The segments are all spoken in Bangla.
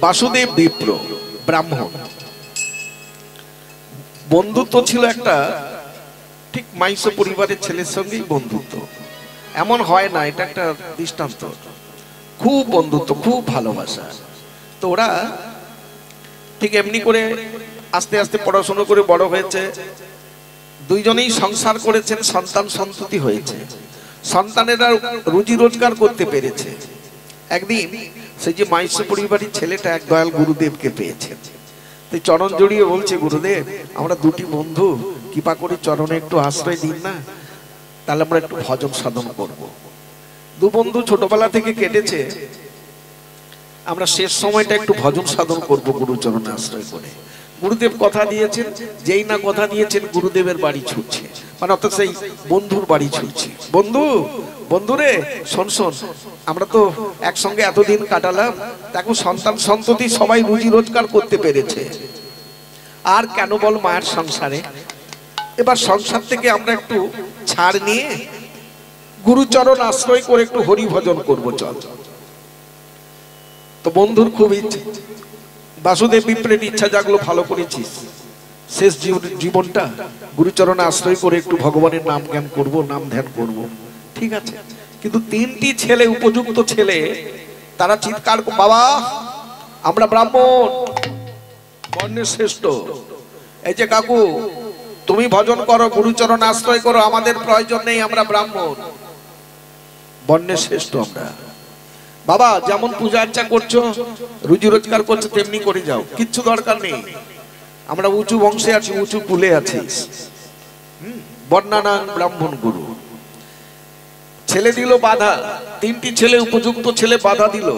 বাসুদেব বিপ্র ব্রাহ্মণ, বন্ধুত্ব ছিল একটা, ঠিক মাইসো পরিবারের ছেলের সঙ্গেই বন্ধুত্ব। এমন হয় না, এটা একটা দৃষ্টান্ত। খুব বন্ধুত্ব, খুব ভালোবাসা। তো ওরা ঠিক এমনি করে আস্তে আস্তে পড়াশোনা করে বড় হয়েছে, দুইজনেই সংসার করেছেন, সন্তান সন্ততি হয়েছে, সন্তানেরা রুজি রোজগার করতে পেরেছে। একদিন সেই যে মাইসো পরিবারের ছেলেটা এক দয়াল গুরুদেবকে পেয়েছে, তাই চরণ জড়িয়ে বলছে, গুরুদেব আমরা দুটি বন্ধু, কৃপা করে চরণে একটু আশ্রয় দিন না, তাহলে আমরা একটু ভজন সাধন করব। দু বন্ধু ছোটবেলা থেকে কেটেছে, আমরা শেষ সময়টা একটু ভজন সাধন করব গুরুচরণে আশ্রয় করে। গুরুদেব কথা দিয়েছেন, যেই না কথা দিয়েছেন গুরুদেবের বাড়ি ছুটছে, মানে অর্থাৎ সেই বন্ধুর বাড়ি ছুটছে। বন্ধু, বন্ধুরে শোন শোন, আমরা তো একসঙ্গে এতদিন কাটালাম, দেখো সন্তান সন্ততি সবাই রুজি রোজগার করতে পেরেছে, আর কেন বল মায়ের সংসারে, এবার সংসার থেকে আমরা একটু ছাড় নিয়ে গুরুচরণ আশ্রয় করে একটু হরি ভজন করবো, চল। তো বন্ধুর খুব ইচ্ছে, বাসুদেব বিপ্রের ইচ্ছা জাগলো, ভালো করেছিস, শেষ জীবনটা গুরুচরণে আশ্রয় করে একটু ভগবানের নাম জ্ঞান করব, নাম ধ্যান করব, ঠিক আছে। কিন্তু তিনটি ছেলে, উপযুক্ত ছেলে, তারা চিৎকার, বাবা আমরা ব্রাহ্মণ, বর্ণের শ্রেষ্ঠ, এই যে কাকু তুমি ভজন করো, গুরুচরণ আশ্রয় করো, আমাদের প্রয়োজন নেই, আমরা ব্রাহ্মণ, বর্ণের শ্রেষ্ঠ আমরা। বাবা যেমন পূজা আর্চা করছো, রুজি রোজগার করছো, তেমনি করে যাও, কিচ্ছু দরকার নেই, আমরা উঁচু বংশে আছি, উঁচু কুলে আছি, বর্ণানাং ব্রাহ্মণ গুরু। ছেলে দিল বাধা, তিনটি ছেলে, উপযুক্ত ছেলে বাধা দিল।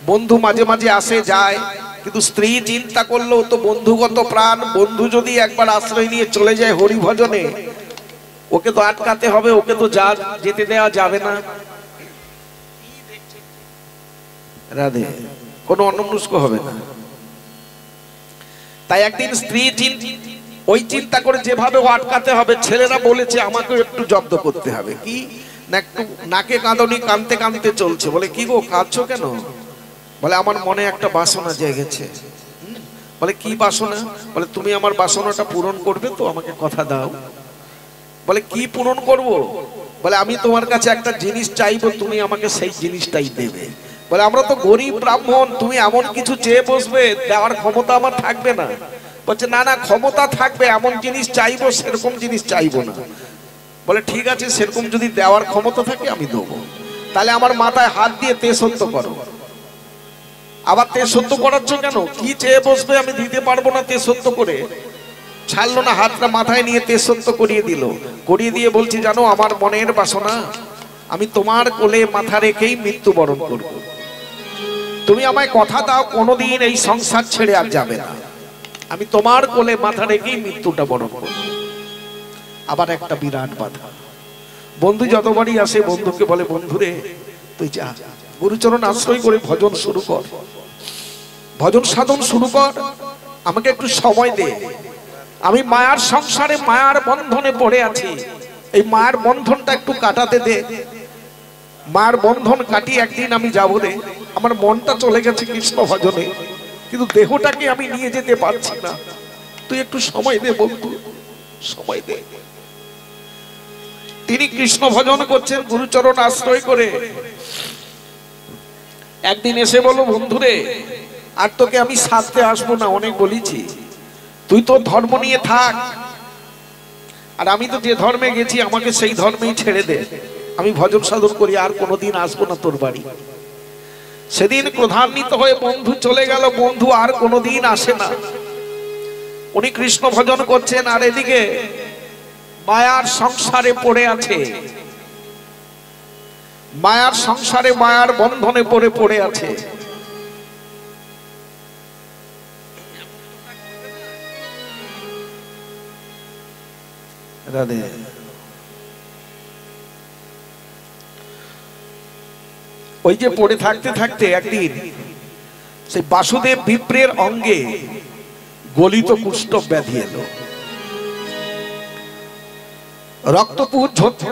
বন্ধু মাঝে মাঝে আসে যায়, কিন্তু স্ত্রী চিন্তা করলো তো বন্ধুগত প্রাণ, বন্ধু যদি একবার আশ্রয় নিয়ে চলে যায় হরি ভজনে, ওকে তো আটকাতে হবে, ওকে তো যেতে দেওয়া যাবে না। রাধে, কোনো অন্যমনস্ক হবে না। তাই একদিন স্ত্রী ওই চিন্তা করে যেভাবে ও আটকাতে হবে, ছেলেরা বলেছে আমাকে একটু জব্দ করতে হবে, কি না একটু নাকে কাঁদনি, কাঁদতে কাঁদতে চলছে। বলে কি গো কাঁদছো কেন? বলে আমার মনে একটা বাসনা জেগেছে। বলে কি বাসনা? বলে তুমি আমার বাসনাটা পূরণ করবে তো, আমাকে কথা দাও। বলে কি পূরণ করব? বলে আমি তোমার কাছে একটা জিনিস চাইবো, তুমি আমাকে সেই জিনিসটাই দেবে। বলে আমরা তো গরিব ব্রাহ্মণ, তুমি এমন কিছু চেয়ে বসবে, দেওয়ার ক্ষমতা আমার থাকবে না। বলছে না না, ক্ষমতা থাকবে, এমন জিনিস চাইবো, সেরকম জিনিস চাইবো না। বলে ঠিক আছে, সেরকম যদি দেওয়ার ক্ষমতা থাকে আমি দেবো, তাহলে আমার মাথায় হাত দিয়ে তে সত্য করো। আবার তে সত্য করাচ্ছ কেন? কি চেয়ে বসবে, আমি দিতে পারবো না তে সত্য করে। ছাড়লো না, হাতটা মাথায় নিয়ে তে সত্য করিয়ে দিল। করিয়ে দিয়ে বলছি, জানো আমার মনের বাসনা, আমি তোমার কোলে মাথা রেখেই মৃত্যুবরণ করব। তুমি আমায় কথা দাও, কোনোদিন এই সংসার ছেড়ে আর যাবে না, আমি তোমার কোলে মাথা রেখেই মৃত্যুটা বরণ করব। আবার একটা বিরাট বাধা। বন্ধু যতবারই আসে বন্ধুকে বলে, বন্ধুরে তুই যা, গুরুচরণ আশ্রয় করে ভজন শুরু কর, ভজন সাধন শুরু কর, আমাকে একটু সময় দে, আমি মায়ার সংসারে মায়ার বন্ধনে পড়ে আছি, এই মায়ার বন্ধনটা একটু কাটাতে দে, মায়ার বন্ধন কাটিয়ে একদিন আমি যাবো রে। আমার মনটা চলে গেছে কৃষ্ণ ভজনে, কিন্তু দেহটাকে আমি নিয়ে যেতে পারছি না, তুই একটু সময় দে বন্ধু, সময় দে। তিনি কৃষ্ণ ভজন করছেন গুরুচরণ আশ্রয় করে। একদিন এসে বলো, বন্ধুরে আর তোকে আমি সাথে আসবো না, অনেক বলেছি, তুই তো ধর্ম নিয়ে থাক, আর আমি তো যে ধর্মে গেছি আমাকে সেই ধর্মেই ছেড়ে দে, আমি ভজন সাধন করি, আর কোনোদিন আসবো না তোর বাড়ি। সেদিন ক্রোধান্বিত হয়ে বন্ধু চলে গেল, বন্ধু আর কোনোদিন আসে না। উনি কৃষ্ণ ভজন করছেন, আর এদিকে মায়ার সংসারে পড়ে আছে, মায়ার সংসারে মায়ার বন্ধনে পড়ে আছে। রাধে, ওই যে পড়ে থাকতে থাকতে একদিন সেই বাসুদেব বিপ্রের অঙ্গে গলিত কুষ্ঠ ব্যাধি এলো, রক্তপুঞ্জ ঝরছে,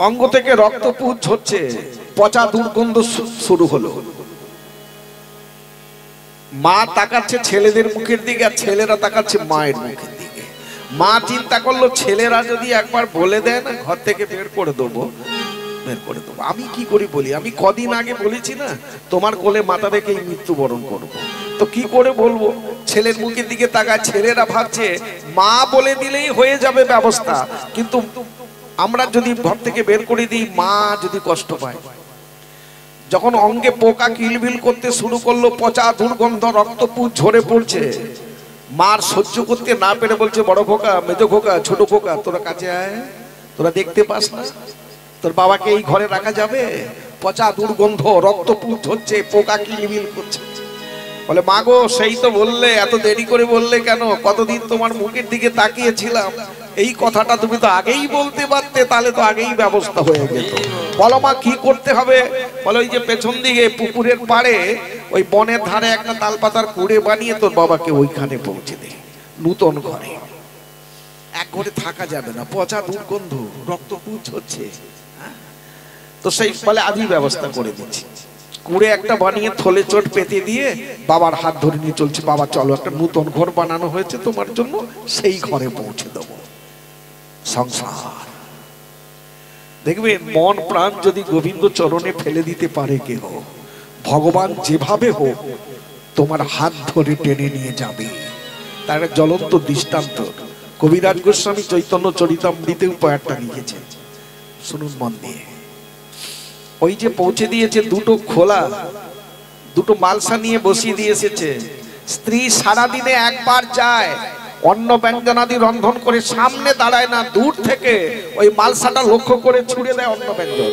অঙ্গ থেকে রক্তপুঞ্জ ঝরছে, পচা দুর্গন্ধ শুরু হলো। মা তাকাচ্ছে ছেলেদের মুখের দিকে, আর ছেলেরা তাকাচ্ছে মায়ের মুখের দিকে। মা চিন্তা করলো ছেলেরা যদি একবার বলে দেয় না, ঘর থেকে বের করে দেবো, বের করে দেবো। আমি কি করে বলি? আমি কদিন আগে বলেছি না, তোমার কোলে মাথা রেখেই মৃত্যুবরণ করবো। তো কি করে বলবো? ছেলের মুখের দিকে তাকায়। ছেলেরা ভাবছে মা বলে দিলেই হয়ে যাবে ব্যবস্থা, কিন্তু আমরা যদি ঘর থেকে বের করে দিই, মা যদি কষ্ট পায়। যখন অঙ্গে পোকা কিলবিল করতে শুরু করলো, পচা দুর্গন্ধ, রক্তপুঞ্জ ঝরে পড়ছে, মার সহ্য করতে না পেরে বলছে, বড় খোকা, মেজো খোকা, ছোট খোকা, তোরা কাছে আয়, তোরা দেখতে পাস না তোর বাবাকে এই ঘরে রাখা যাবে? পচা দুর্গন্ধ, রক্তপুঞ্জ হচ্ছে, পোকা কিলবিল করছে। বলে, মা গো, সেই তো বললে, এত দেরি করে বললে কেন? কতদিন তোমার মুখের দিকে তাকিয়েছিলাম, এই কথাটা তুমি তো আগেই বলতে পারতে, তাহলে তো আগেই ব্যবস্থা হয়ে যেত। বলো মা, কি করতে হবে? বলো, ওই যে পেছন দিকে পুকুরের পাড়ে ওই বনের ধারে একটা তালপাতার কুড়ে বানিয়ে তোর বাবাকে ওইখানে পৌঁছে দে, নূতন ঘরে। এক ঘরে থাকা যাবে না, পচা দুর্গন্ধ, রক্তপুঞ্জ হচ্ছে। তো সেই বলে, আজই ব্যবস্থা করে দিচ্ছি। কুড়ে একটা বানিয়ে থলে চোট পেতে দিয়ে বাবার হাত ধরে নিয়ে চলছে, বাবা চলো, একটা নূতন ঘর বানানো হয়েছে তোমার জন্য, সেই ঘরে পৌঁছে দেবো। সংসার দেখবে, মন প্রাণ যদি গোবিন্দ চরণে ফেলে দিতে পারে কেহ, ভগবান যেভাবে হোক তোমার হাত ধরে টেনে নিয়ে যাবে। তার একটা জ্বলন্ত দৃষ্টান্ত কবিরাজ গোস্বামী চৈতন্য চরিতামৃতে উপায়টা লিখেছেন, শুনুন মন দিয়ে। ওই যে পৌঁছে দিয়েছে দুটো খোলা, দুটো মালসা নিয়ে বসিয়ে দিয়ে এসেছে। স্ত্রী সারাদিনে একবার যায়, অন্ন ব্যঞ্জনাদি রন্ধন করে, সামনে দাঁড়ায় না, দূর থেকে ওই মালসাটা লক্ষ্য করে ছুড়ে দেয় অন্ন ব্যঞ্জন।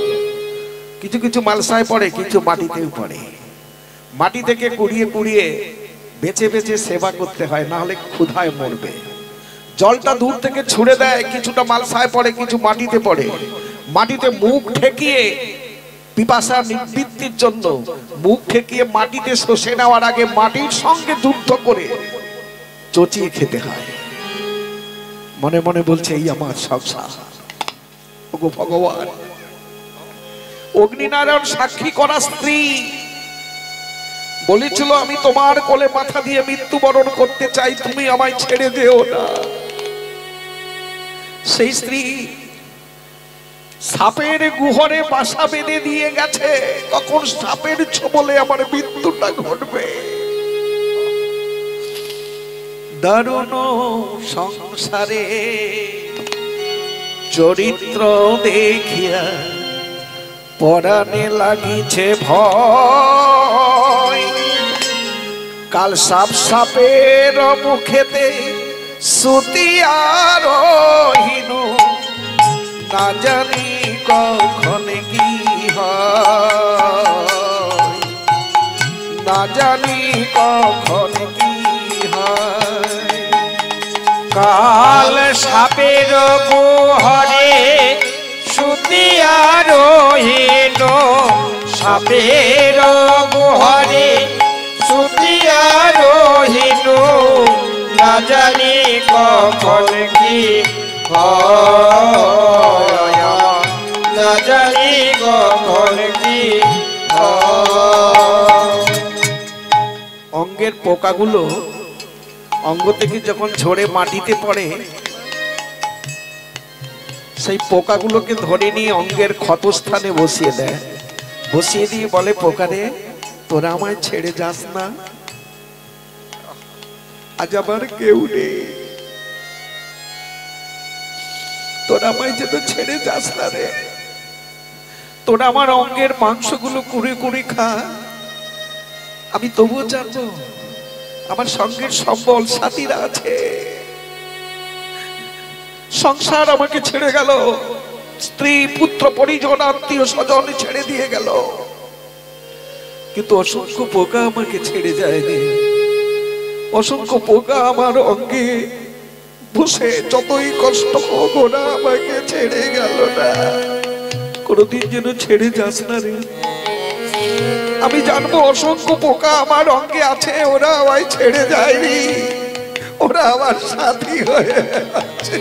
কিছু কিছু মালসায় পড়ে, কিছু মাটিতেও পড়ে। মাটি থেকে কুড়িয়ে কুড়িয়ে বেছে বেছে সেবা করতে হয়, না হলে ক্ষুধায় মরবে। জলটা দূর থেকে ছুড়ে দেয়, কিছুটা মালসায় পড়ে, কিছু মাটিতে পড়ে। মাটিতে মুখ ঠেকিয়ে, পিপাসা নিবৃত্তির জন্য মুখ ঠেকিয়ে মাটিতে শোষে নেওয়ার আগে মাটির সঙ্গে যুদ্ধ করে চচিয়ে খেতে হয়। মনে মনে বলছে, এই আমার সংসার। ওগো ভগবান, অগ্নিনারায়ণ সাক্ষী করা স্ত্রী বলেছিল, আমি তোমার কোলে মাথা দিয়ে মৃত্যুবরণ করতে চাই, তুমি আমায় ছেড়ে যেও না। সেই স্ত্রী সাপের গুহরে বাসা বেঁধে দিয়ে গেছে, তখন সাপের ছোবলে আমার মৃত্যুটা ঘটবে। দারুণ সংসারে চরিত্র দেখিয়া পরাণে লাগিছে ভয়। কাল সাপ সাপের মুখেতে সুতিয়ার হীন, না জানি কখন কি হয়, না জানি কখন কি হয়। কাল সাপের গুহরে সুতিয়ার হীন, সাপের গুহরে সুতিয়ার হীন, না জানি কখন কি হয়, না জানি কখন কি হয়। অঙ্গের পোকাগুলো অঙ্গ থেকে যখন ঝরে মাটিতে পড়ে, সেই পোকাগুলোকে ধরে নিয়ে অঙ্গের ক্ষতস্থানে বসিয়ে দেয়। বসিয়ে দিয়ে বলে, পোকারে, তোরা আমায় ছেড়ে যাস না, আজ আমার কেউ নেই, তোরা আমায় যেন ছেড়ে যাস না রে। তোরা আমার অঙ্গের মাংসগুলো কুড়ে কুড়ে খা, আমি তবুও জানবো আমার সঙ্গের সম্বল সাথীরা আছে। সংসার আমাকে ছেড়ে গেল, স্ত্রী পুত্র পরিজন আত্মীয় স্বজন ছেড়ে দিয়ে গেল, কিন্তু অসংখ্য পোকা আমাকে ছেড়ে যায়নি। অসংখ্য পোকা আমার অঙ্গে বসে যতই কষ্ট হোক, ওরা আমাকে ছেড়ে গেল না। কোনদিন যেন ছেড়ে যাস না রে। আমি জানবো অসংখ্য পোকা আমার অঙ্গে আছে, ওরা আমায় ছেড়ে যায়নি, ওরা আমার সাথী হয়ে আছে।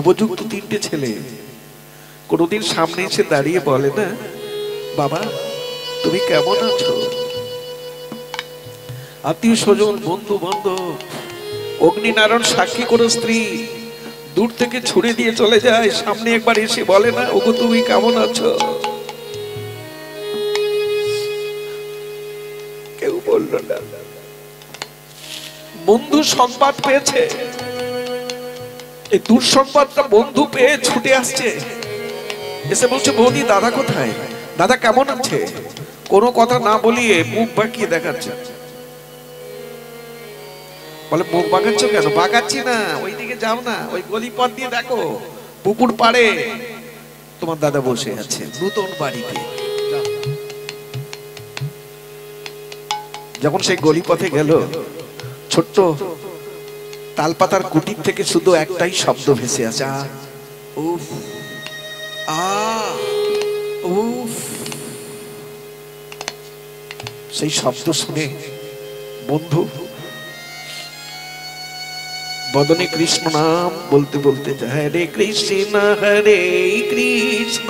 উপযুক্ত তিনটে ছেলে কোনোদিন সামনে এসে দাঁড়িয়ে বলে না, বাবা তুমি কেমন আছো? আত্মীয় স্বজন, বন্ধু বান্ধব, অগ্নিনারায়ণ সাক্ষী করে স্ত্রী দূর থেকে ছুড়ে দিয়ে চলে যায়, সামনে একবার এসে বলে না, ওগো তুমি কেমন আছো? কেউ বলল না। বন্ধু সংবাদ পেয়েছে, এই দুঃসংবাদটা বন্ধু পেয়ে ছুটে আসছে, এসে বলছে, বৌদি দাদা কোথায়, দাদা কেমন আছে? কোনো কথা না বলিয়ে মুখ বাঁকিয়ে দেখাচ্ছে। বলে মুখ বাঁকাচ্ছ কেন? বাঁকাচ্ছি না, ওইদিকে যাও না, ওই গলি পথ দিয়ে দেখো, পুকুর পাড়ে তোমার দাদা বসে আছে নতুন বাড়িতে। যখন সেই গলি পথে গেল, ছোট্ট তালপাতার কুটির থেকে শুধু একটাই শব্দ ভেসে আছে, আ উফ, আ উফ। সেই শব্দ শুনে বন্ধু বদনে কৃষ্ণ নাম বলতে বলতে হরে কৃষ্ণ হরে কৃষ্ণ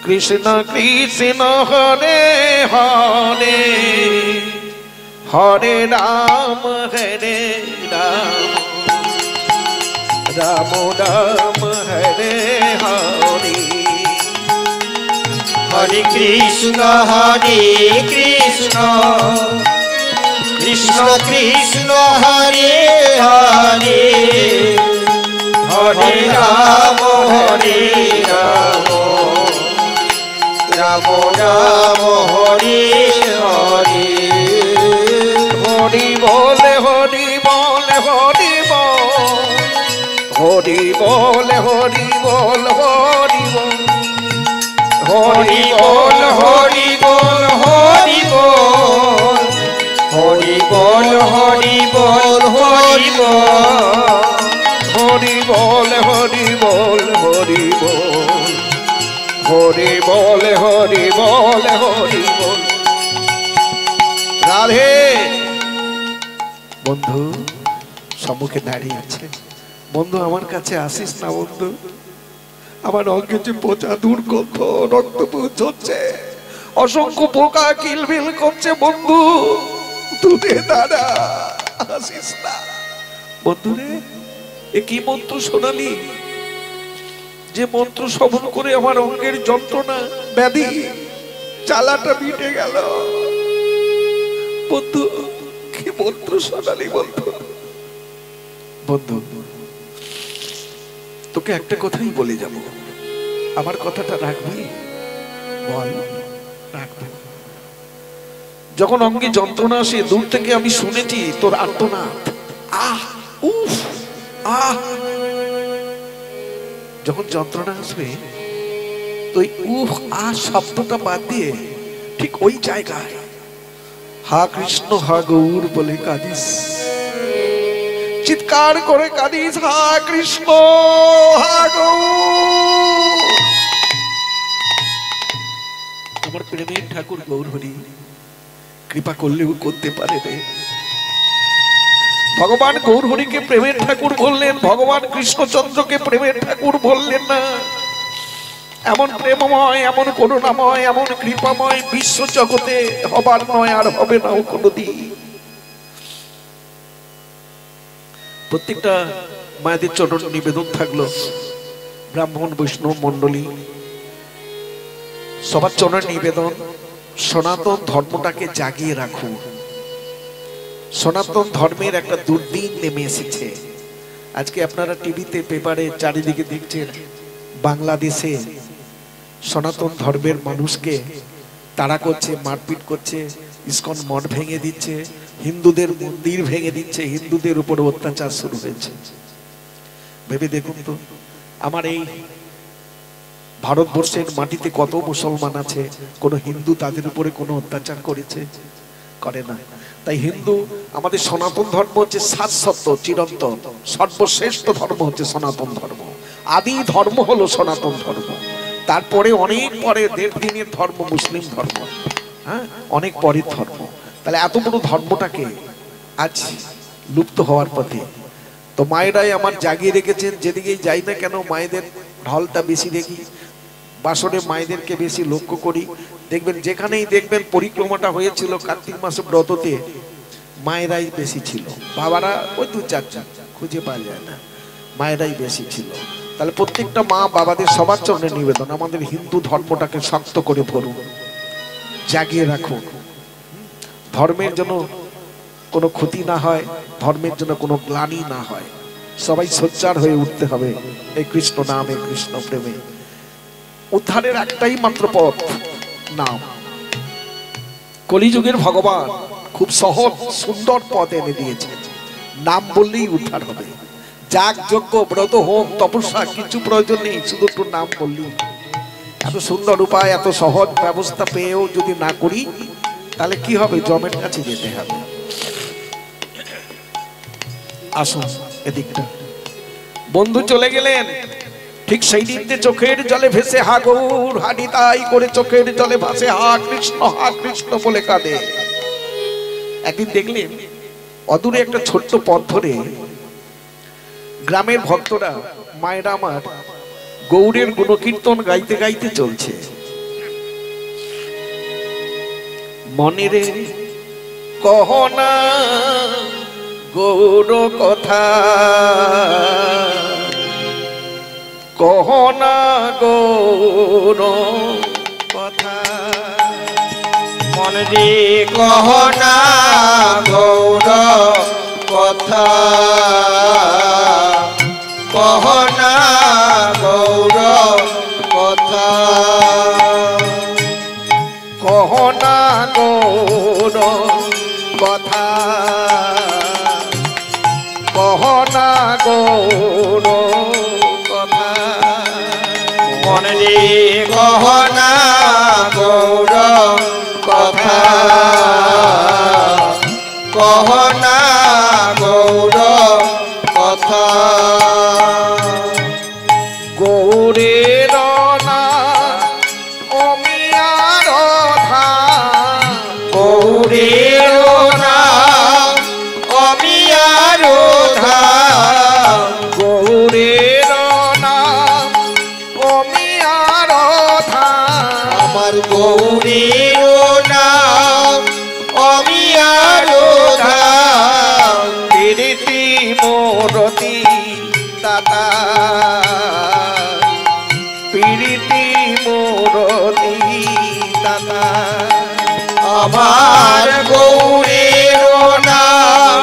কৃষ্ণ কৃষ্ণ হরে হরে হরে রাম রাম রাম হরে হরে। হরে কৃষ্ণ কৃষ্ণ কৃষ্ণ হরে হরে হরে রাম রাম রাম হরে হরে। হরি বল হরি বল হরি বল হরি বল হরি বল হরি বল হরি বল হরি বল হরি বল হরি বল হরি বল হরি বল হরি বল হরি বল হরি বল হরি বল হরি বল হরি বল। রাধে। বন্ধু সম্মুখে দাঁড়িয়ে আছে, বন্ধু আমার কাছে আসিস না বন্ধু, আমার অঙ্গে যে পচা দুর্গন্ধ, রক্ত হচ্ছে, অসংখ্য পোকা কিলবিল করছে, বন্ধু দূরে দাঁড়া, আসিস না। বন্ধু রে, এ কি মন্ত্র শোনালি, যে মন্ত্র শ্রবণ করে আমার অঙ্গের যন্ত্রণা ব্যাধি জ্বালাটা মিটে গেল। বন্ধু কি মন্ত্র শোনালি বন্ধু? বন্ধু তোকে একটা কথাই বলে যাব, আমার কথাটা রাখবি? বল। রাখবো। যখন অঙ্গে যন্ত্রণা আসে, দূর থেকে আমি শুনেছি তোর আর্তনাদ, আহ উফ আহ। যখন যন্ত্রণা আসবে, তো উফ আহ শব্দটা বাদ দিয়ে ঠিক ওই জায়গায় হা কৃষ্ণ হা গৌর বলে কাঁদিস, চিৎকার করে কাঁদিস, হা কৃষ্ণ হা গৌর। আমার প্রেমের ঠাকুর গৌর হরি কৃপা করলেও করতে পারে রে। ভগবান গৌর হরিকে প্রেমের ঠাকুর বললেন, ভগবান কৃষ্ণচন্দ্রকে প্রেমের ঠাকুর বললেন না। এমন প্রেমময়, এমন করুণাময়, এমন কৃপাময় বিশ্ব জগতে হবার নয়, আর হবে না কোনদিন। প্রত্যেকটা মায়েদের চরণ নিবেদন থাকলো, ব্রাহ্মণ বৈষ্ণব মন্ডলী সবার চরণ নিবেদন, সনাতন ধর্মটাকে জাগিয়ে রাখুন। সনাতন ধর্মের একটা দুর্দিন নেমে এসেছে। আজকে আপনারা টিভিতে পেপারে চারিদিকে দেখছেন, বাংলাদেশে সনাতন ধর্মের মানুষকে তাড়া করছে, মারপিট করছে, ইসকন মঠ ভেঙে দিচ্ছে, হিন্দুদের মন্দির ভেঙে দিচ্ছে, হিন্দুদের উপর অত্যাচার শুরু হয়েছে। ভেবে দেখুন তো, আমার এই ভারতবর্ষের মাটিতে কত মুসলমান আছে, কোন হিন্দু তাদের উপরে কোনো অত্যাচার করেছে? করে না। তাই হিন্দু, আমাদের সনাতন ধর্ম হচ্ছে শাশ্বত, চিরন্তন, সর্বশ্রেষ্ঠ ধর্ম হচ্ছে সনাতন ধর্ম। আদি ধর্ম হলো সনাতন ধর্ম। তারপরে অনেক পরে 1.5 দিনের ধর্ম মুসলিম ধর্ম, হ্যাঁ, অনেক পরের ধর্ম। তাহলে এত বড় ধর্মটাকে আজ লুপ্ত হওয়ার পথে। তো মায়েরাই আমার জাগিয়ে রেখেছেন, যেদিকেই যাই না কেন মায়েদের ঢলটা বেশি দেখি, বাসরে মায়েদেরকে বেশি লক্ষ্য করি। দেখবেন যেখানেই দেখবেন পরিক্রমাটা হয়েছিল কার্তিক মাসে ব্রততে, মায়েরাই বেশি ছিল, বাবারা ওই 2-4জন খুঁজে পাওয়া যায় না, মায়েরাই বেশি ছিল। তাহলে প্রত্যেকটা মা বাবাদের সবার চরণে নিবেদন, আমাদের হিন্দু ধর্মটাকে শক্ত করে ধরুন, জাগিয়ে রাখুন, ধর্মের জন্য কোনো ক্ষতি না হয়, ধর্মের জন্য কোনো গ্লানি না হয়, সবাই সোচ্চার হয়ে উঠতে হবে এই কৃষ্ণ নামে, কৃষ্ণ প্রেমে। উদ্ধারের একটাই মাত্র পথ, নাম। কলিযুগের ভগবান খুব সহজ সুন্দর পথ এনে দিয়েছেন, নাম বললেই উদ্ধার হবে। যাগ যজ্ঞ ব্রত হোম তপস্যা কিছু প্রয়োজন নেই, শুধু একটু নাম বললেই। এত সুন্দর উপায়, এত সহজ ব্যবস্থা পেয়েও যদি না করি তাহলে কি হবে? জমের কাছে যেতে হবে। আসুন এদিকটা। বন্ধু চলে গেলেন, ঠিক সেই দিনতে চোখের জলে ভেসে হা গৌর হানি তাই করে চোখের জলে ভাসে হা কৃষ্ণ বলে কাঁদে। একদিন দেখলেন অদূরে একটা ছোট্ট পথ ধরে গ্রামের ভক্তরা, মায়েরা আমার, গৌরের গুণকীর্তন গাইতে গাইতে চলছে। মনেরে কহনা গৌর কথা, কহনা গৌর কথা, মনে কহনা গৌর কথা, কহনা গৌর কথা, কহনা গৌর কথা, কহনা গৌর কথা, মনে কহনা গৌর কথা, কহনা গৌর কথা, গৌরের না অমিয়ার ধাম, গৌরের নাম অমিয়ার ধাম, গৌরের নাম অমিয়ার ধাম, আমার গৌরের নাম অমিয়ার ধাম, প্রীতি মোরতি দাতা, প্রীতি মোরতি দাতা, আমার গৌরের নাম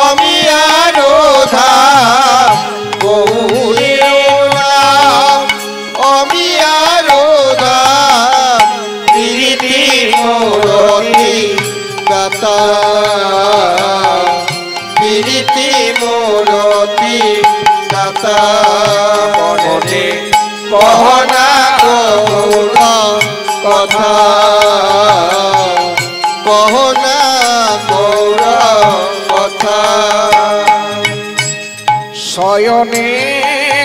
অমিয়ার ধাম, গৌরের নাম অমিয়ার ধাম, প্রীতি মোরতি দাতা, প্রীতি মোরতি দাতা, মনে কহনা গৌর কথা, কহনা গৌর কথা, শয়নে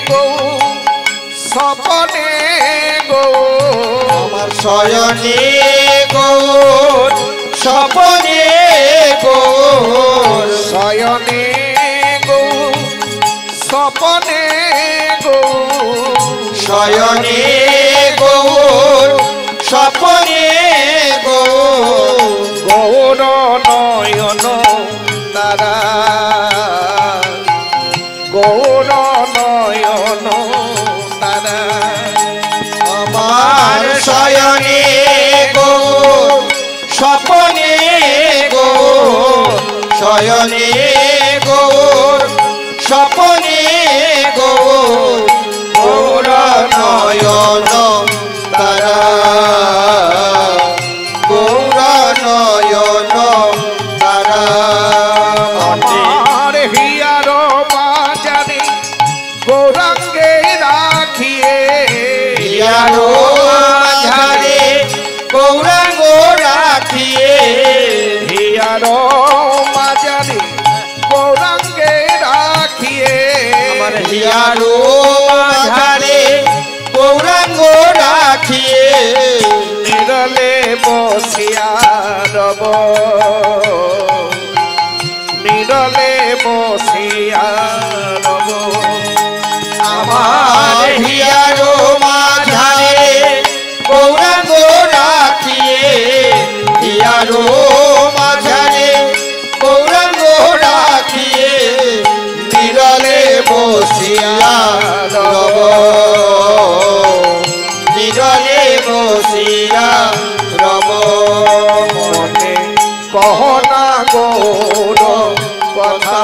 গৌ স্বপনে গৌ, আমার শয়নে গৌর স্বপনে গৌর, শয়নে গৌ স্বপনে গৌ, শয়নে গৌর স্বপনে গৌর, গৌর নয়ন তারা, গৌর নয়ন তারা, আমার শয়নে গৌর স্বপনে গৌর, শয়নে গৌর স্বপনে গৌর, গৌর নয়ন তারা, গৌর নয়ন তারা, আমার হিয়ার বাজারে গৌরাঙ্গে রাখিয়ে, হিয়ারো মাঝারে গৌরাঙ্গ রাখিয়ে, হিয়ার মাজারে গৌরাঙ্গে রাখিয়ে, আমার হিয়ারো মাঝারে গৌরাঙ্গ রাখিয়ে, নিরলে বসিয়া রব, নিরলে বসিয়া রব, আমার হিয়ারো মাঝারে গৌরাঙ্গ রাখিয়ে হিয়ারো মাঝারে গৌরাঙ্গ রাখিয়ে বিরলে বসিয়া রব বিরলে বসিয়া রব মনে কহনা গৌর কথা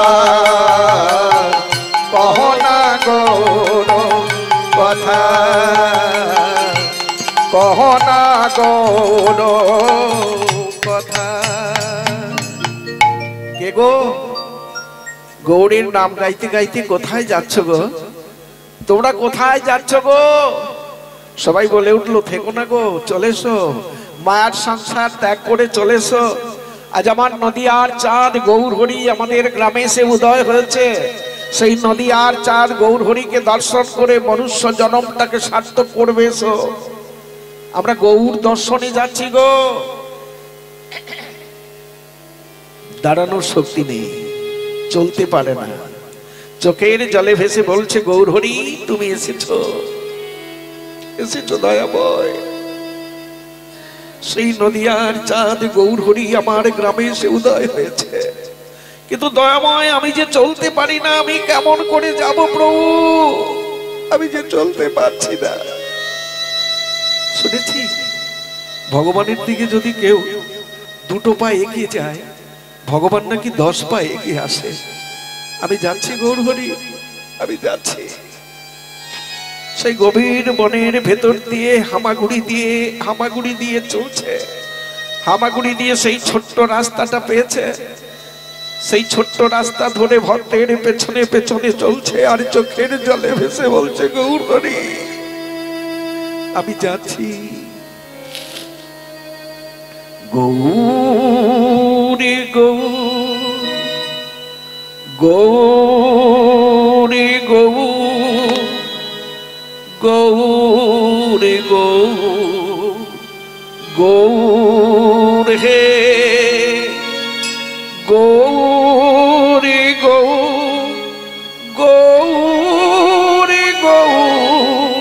কহনা গৌর কথা কহনা গৌর কথা। কে গো? গৌরীর নাম গাইতে গাইতে কোথায় যাচ্ছ গো? তোমরা কোথায় যাচ্ছ গো? সবাই বলে উঠলো থেকো না গো, চলেছো মায়ার সংসার ত্যাগ করে চলেছো। আজ আমার নদিয়ার চাঁদ গৌরহরি আমাদের গ্রামে এসে উদয় হয়েছে। সেই নদিয়ার চাঁদ গৌরহরিকে দর্শন করে মনুষ্য জন্মটাকে সার্থক করবে। এসো, আমরা গৌর দর্শনে যাচ্ছি গো। দাঁড়ানোর শক্তি নেই, চলতে পারে না, চোখের জলে ভেসে বলছে গৌরহরি তুমি এসেছো, এসেছো দয়াময়। সেই নদিয়ার চাঁদ গৌরহরি আমার গ্রামে এসে উদয় হয়েছে, কিন্তু দয়াময় আমি যে চলতে পারি না, আমি কেমন করে যাব প্রভু? আমি যে চলতে পারছি না। শুনেছি ভগবানের দিকে যদি কেউ দুটো পা এগিয়ে যায়, ভগবান নাকি 10 পা এগিয়ে আসে। আমি যাচ্ছি গৌরহরি, আমি যাচ্ছি। সেই গভীর বনের ভেতর দিয়ে হামাগুড়ি দিয়ে চলছে। হামাগুড়ি দিয়ে সেই ছোট্ট রাস্তাটা পেয়েছে। সেই ছোট্ট রাস্তা ধরে ভক্তের পেছনে পেছনে চলছে, আর চোখের জলে ভেসে বলছে গৌরহরি আমি যাচ্ছি। গৌরী গৌর গৌরী গৌর গৌরী গৌর গৌর হে গৌরী গৌর গৌরী গৌর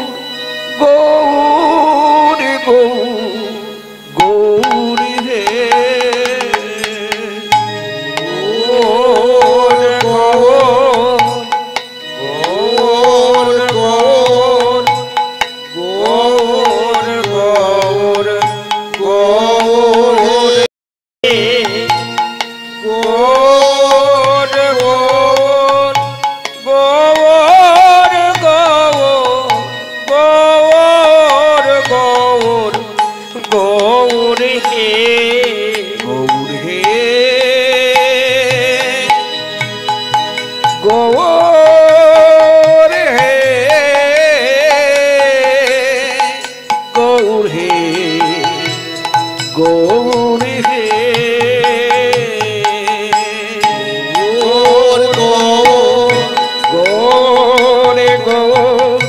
গৌরী গৌর গৌরী হে গৌর গৌর গৌর গৌর গৌর গৌর গৌর গৌর গৌর গৌর গৌর গৌর হে গৌর হে গৌর হে গৌর হে গৌর হে গৌর গৌর গৌরে গৌর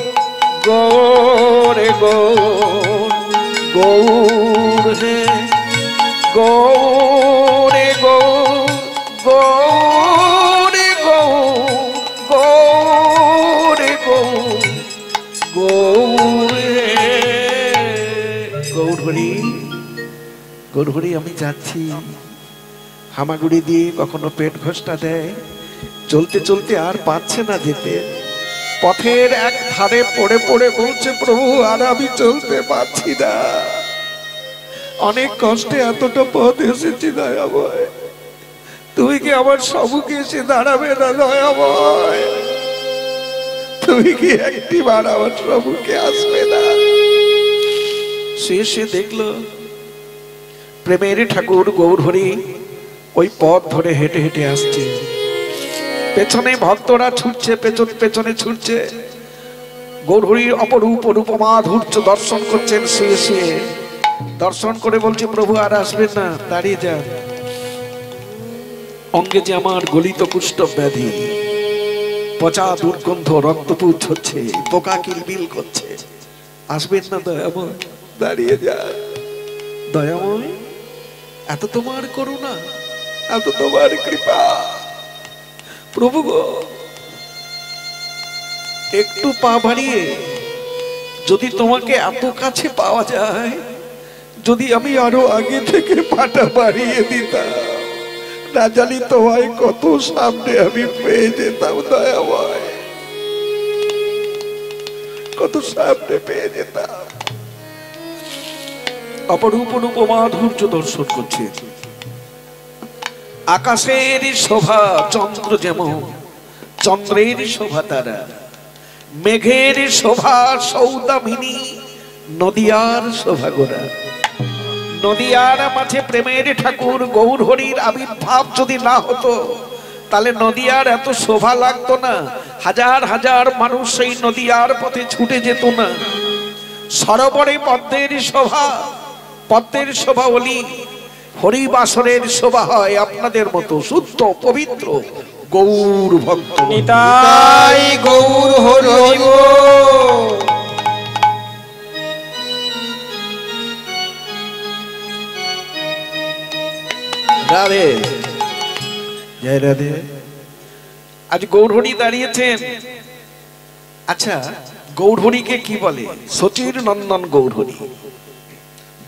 গৌরে গৌর গৌর হে গৌরে গৌর গৌরে গৌর গৌরে গৌর গৌর হে গৌরহরি গৌরহরি আমি যাচ্ছি। হামাগুড়ি দিয়ে কখনো পেট ঘষটা দেয়, চলতে চলতে আর পাচ্ছে না যেতে। পথের এক ধারে পড়ে পড়ে বলছে প্রভু আর আমি চলতে পারছি না, অনেক কষ্টে এতটা পথ এসেছি দয়াময়, তুমি কি আমার সম্মুখে এসে দাঁড়াবে না দয়াময়? তুমি কি একটিবার আমার সম্মুখে আসবে না? সে দেখলো প্রেমের ঠাকুর গৌরহরি ওই পথ ধরে হেঁটে হেঁটে আসছে। পেছনে ভক্তরা ছুটছে, পেছনে ছুটছে। গৌরহরির অপরূপ রূপমা ধূর্য দর্শন করছেন শুয়ে শুয়ে। দর্শন করে বলছে প্রভু আর আসবেন না, দাঁড়িয়ে যান, অঙ্গে যে আমার গলিত কুষ্ঠ ব্যাধি, পচা দুর্গন্ধ রক্তপুঞ্জ হচ্ছে, পোকা কিলবিল করছে, আসবেন না দয়াময়, দাঁড়িয়ে যান। দয়াময় এত তোমার করুণা, এত তোমার কৃপা প্রভু গো, একটু পা বাড়িয়ে যদি তোমাকে এত কাছে পাওয়া যায়, যদি আমি আরো আগে থেকে পাটা বাড়িয়ে দিতাম, না জানি তোমায় কত সামনে আমি পেয়ে যেতাম দয়াময়, কত সামনে পেয়ে যেতাম। অপরূপ মাধুর্য দর্শন করছে। আকাশের শোভা চন্দ্র যেমন, চন্দ্রের শোভা তারা, মেঘের শোভা সৌদামিনী, নদিয়ার শোভা গোরা। নদিয়ার মাঝে প্রেমের ঠাকুর গৌর হরির আবির্ভাব যদি না হতো, তাহলে নদিয়ার এত শোভা লাগতো না, হাজার হাজার মানুষ সেই নদিয়ার পথে ছুটে যেত না। সরোবরে পদ্মের শোভা, পদ্মের শোভা বলি, হরিবাসরের শোভা হয় আপনাদের মতো শুদ্ধ পবিত্র গৌর ভক্ত। নিতাই গৌর হরি বল। রাধে জয় রাধে। আজ গৌরহরি দাঁড়িয়েছেন। আচ্ছা, গৌরহরিকে কি বলে? সচির নন্দন গৌরহরি,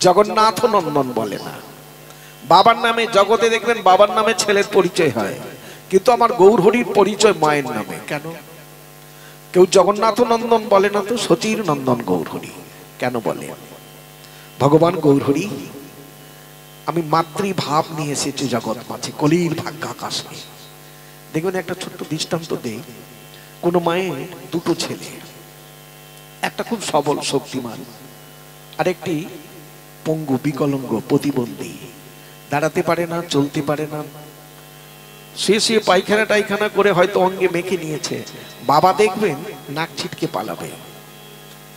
জগন্নাথ নন্দন বলে না। বাবার নামে জগতে দেখবেন বাবার নামে ছেলের পরিচয় হয়, কিন্তু আমার গৌরহরির পরিচয় মায়ের নামে। কেন কেউ জগন্নাথ নন্দন বলে না, তো সচির নন্দন গৌরহরি কেন বলে? ভগবান গৌরহরি আমি মাতৃভাব নিয়ে এসেছি জগৎ মাঝে, কলির ভাগ্য আকাশে। দেখবেন একটা ছোট্ট দৃষ্টান্ত দেই। কোন মায়ের দুটো ছেলে, একটা খুব সবল শক্তিমান, আরেকটি পঙ্গু বিকলাঙ্গ প্রতিবন্ধী, দাঁড়াতে পারে না, চলতে পারে না, সে পায়খানা টাইখানা করে হয়তো অঙ্গে মেখে নিয়েছে। বাবা দেখবেন নাক ছিটকে পালাবে,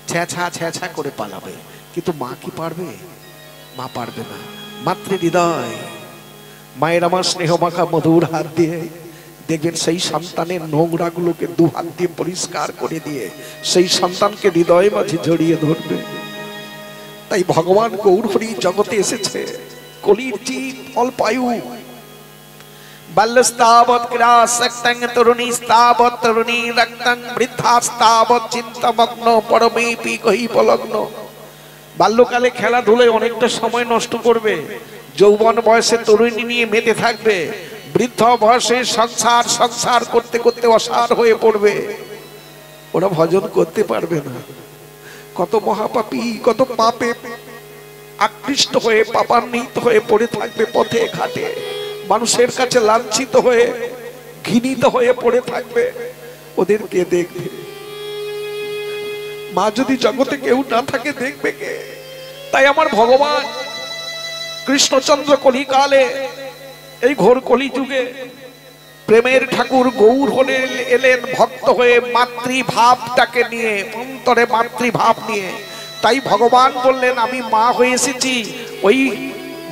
ছ্যাঁছা ছ্যাঁছা করে পালাবে, কিন্তু মা কি পারবে? মা পারবে না। মাতৃ হৃদয়, মায়ের আমার স্নেহ মাখা মধুর হাত দিয়ে দেখবেন সেই সন্তানের নোংরা গুলোকে দু হাত দিয়ে পরিষ্কার করে দিয়ে সেই সন্তানকে হৃদয় মাঝে জড়িয়ে ধরবে। তাই ভগবান গৌরহরি জগতে এসেছে কলির জীব অল্পায়ু। বাল্যস্তাবৎ ক্রীড়াসক্তং তরুণীস্তাবৎ তরুণী রক্তং বৃদ্ধাস্তাবৎ চিন্তামগ্ন পরমেপি কহিপলগ্ন। বাল্যকালে খেলাধুলায় অনেকটা সময় নষ্ট করবে, যৌবন বয়সে তরুণী নিয়ে মেতে থাকবে, বৃদ্ধ বয়সে সংসার সংসার করতে করতে অসার হয়ে পড়বে। ওরা ভজন করতে পারবে না। কত মহাপাপী, কত পাপে আকৃষ্ট হয়ে পাপান্বিত হয়ে পড়ে থাকবে পথে ঘাটে, মানুষের কাছে লাঞ্ছিত হয়ে ঘৃণিত হয়ে পড়ে থাকবে। ওদের কে দেখবে? মা যদি জগতে কেউ না থাকে দেখবে কে? তাই আমার ভগবান কৃষ্ণচন্দ্র কলিকালে এই ঘোর কলি যুগে প্রেমের ঠাকুর গৌর হলে এলেন ভক্ত হয়ে মাতৃভাবটাকে নিয়ে, অন্তরে মাতৃভাব নিয়ে। তাই ভগবান বললেন আমি মা হয়ে এসেছি, ওই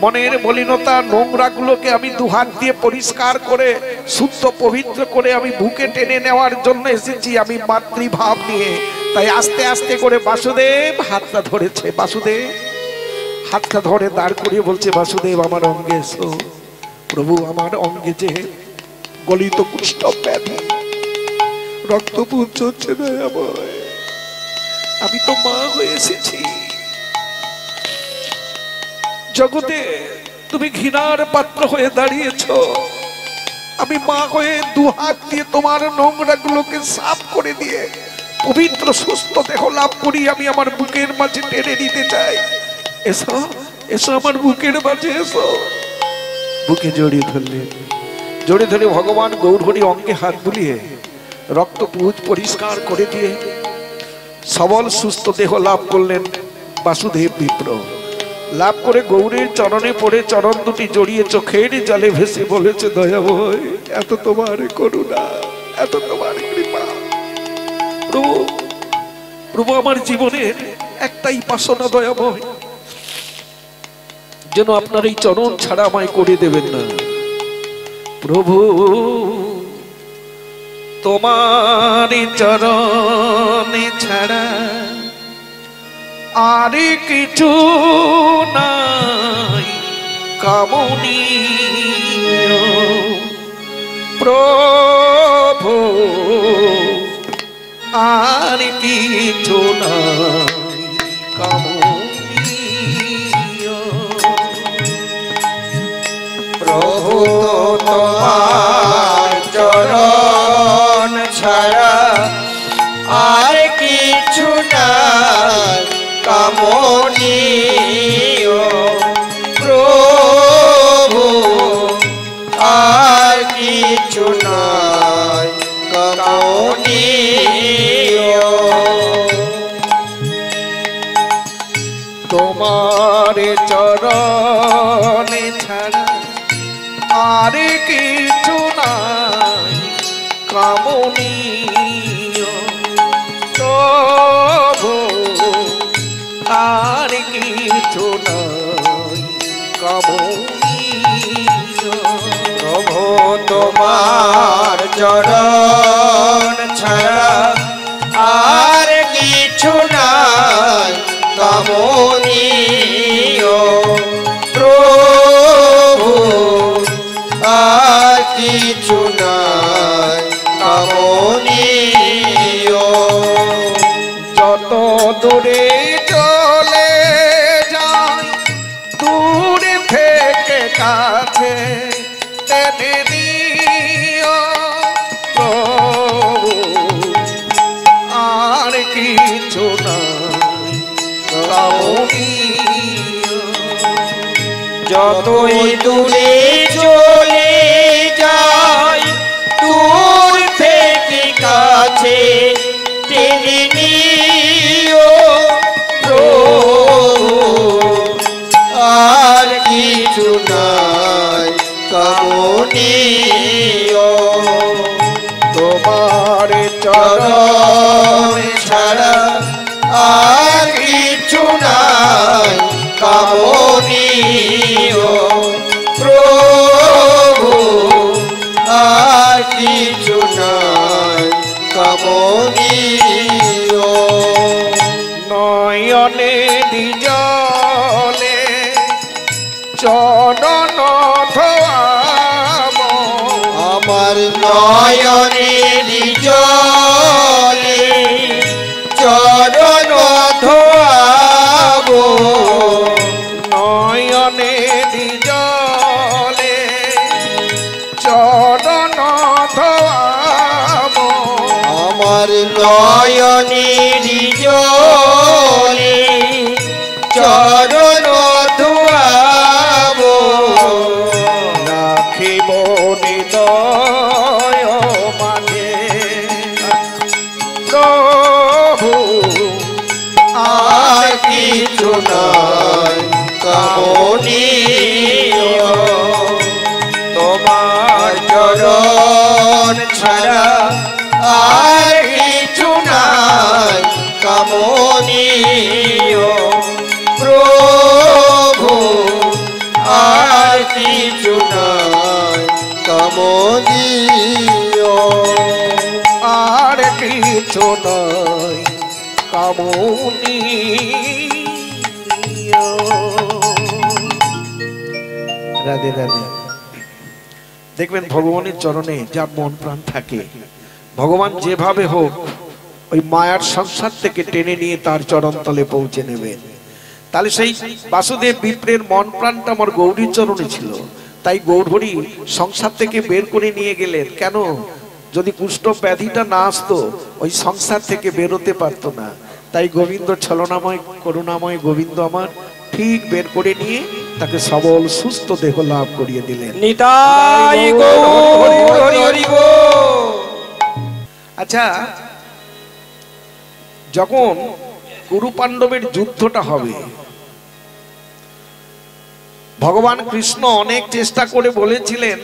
মনের মলিনতা নোংরা গুলোকে আমি দুহাত দিয়ে পরিষ্কার করে শুদ্ধ পবিত্র করে আমি বুকে টেনে নেওয়ার জন্য এসেছি, আমি মাতৃভাব নিয়ে। তাই আস্তে আস্তে করে বাসুদেব হাতটা ধরেছে, বাসুদেব হাতটা ধরে দাঁড় করিয়ে বলছে বাসুদেব আমার অঙ্গে এসো। প্রভু আমার অঙ্গে যে গলিত কুষ্ঠ ব্যাধি, রক্তপুঞ্জ হচ্ছে দয়াময়, আমি তো মা হয়ে এসেছি। জগতে তুমি ঘৃণার পাত্র হয়ে দাঁড়িয়েছ, আমি মা হয়ে দু হাত দিয়ে তোমার নোংরা গুলোকে সাফ করে দিয়ে পবিত্র সুস্থ দেহ লাভ করি আমি আমার বুকের মাঝে টেনে নিতে চাই। এসো এসো আমার বুকের মাঝে এসো। বুকে জড়িয়ে ধরলেন, জড়িয়ে ধরে ভগবান গৌরহরি অঙ্গে হাত বুলিয়ে রক্ত পুজ পরিষ্কার করে দিয়ে সবল সুস্থ দেহ লাভ করলেন বাসুদেব বিপ্র। লাভ করে গৌরের চরণে পড়ে চরণ দুটি জড়িয়ে চোখের জলে ভেসে বলেছে দয়াময় এত তোমার করুণা, এত তোমার কৃপা। প্রভু প্রভু আমার জীবনের একটাই বাসনা দয়াময়, যেন আপনার এই চরণ ছাড়া আমায় করে দেবেন না। প্রভু তোমার চরণে ছাড়া আর কিছু নাই কামনি। প্রভু আর কিছু নাই কামনীয়। প্রভু তোমার চরণ ছাড়া আর কিছু নাই কামনীয়। প্রভু আর কিছু নাই কামনীয়। তোমার চরণে ছাড়া আর কিছু নাই কামনীয়। প্রভু আর কিছু নাই কামনীয়। প্রভু তোমার চরণ ছাড়া আর কিছু নাই কামনীয়। প্রভু আর কিছু নাই কামনীয়। যত দূরে চলে যাই দূরে থেকে কাছে টেনে নিও প্রভু আর কিছু নাই কামনীয়। যতই দূরে চলে যাই দূর থেকে কাছে টেনে নিও প্রভু আর কিছু নাই কামনীয়। তোমার চরণ ছাড়া আর কিছু নাই কামনীয়। প্রভু আর কিছু নাই কামনীয়। নয়নে দিজলে চরণ ধোয়াব আমার নয়নের জলে চরণ ধোয়াব। নয়নে দিজলে চরণ ধোয়াব আমার নয়নের জলে চরণ ধোয়াব। রাখিব হৃদয় মাঝে প্রভু আর কিছু নাই কামনীয়। তোমার চরণ ছাড়া আর কিছু নাই কামনীয়। প্রভু আর কিছু নাই কামনীয়। আর কিছু নয় কামনীয়। রাধে রাধে। দেখবেন ভগবানের চরণে যার মন প্রাণ থাকে ভগবান যেভাবে হোক ওই মায়ার সংসার থেকে টেনে নিয়ে তার চরণ তলে পৌঁছে নেবেন। তাহলে সেই বাসুদেব বিপ্রের মন প্রাণটা আমার গৌরীর চরণে ছিল, তাই গৌরহরি সংসার থেকে বের করে নিয়ে গেলেন। কেন? যদি কুষ্ঠ ব্যাধিটা না আসতো ওই সংসার থেকে বেরোতে পারতো না। তাই গোবিন্দ ছলনাময় করুণাময় গোবিন্দ আমার ঠিক বের করে নিয়ে তাকে সবল সুস্থ দেহ লাভ করিয়ে দিলেন। নিতাই গৌর হরি হরি বল। আচ্ছা, যখন কুরু পাণ্ডবের যুদ্ধটা হবে ভগবান কৃষ্ণ অনেক চেষ্টা করে বলেছিলেন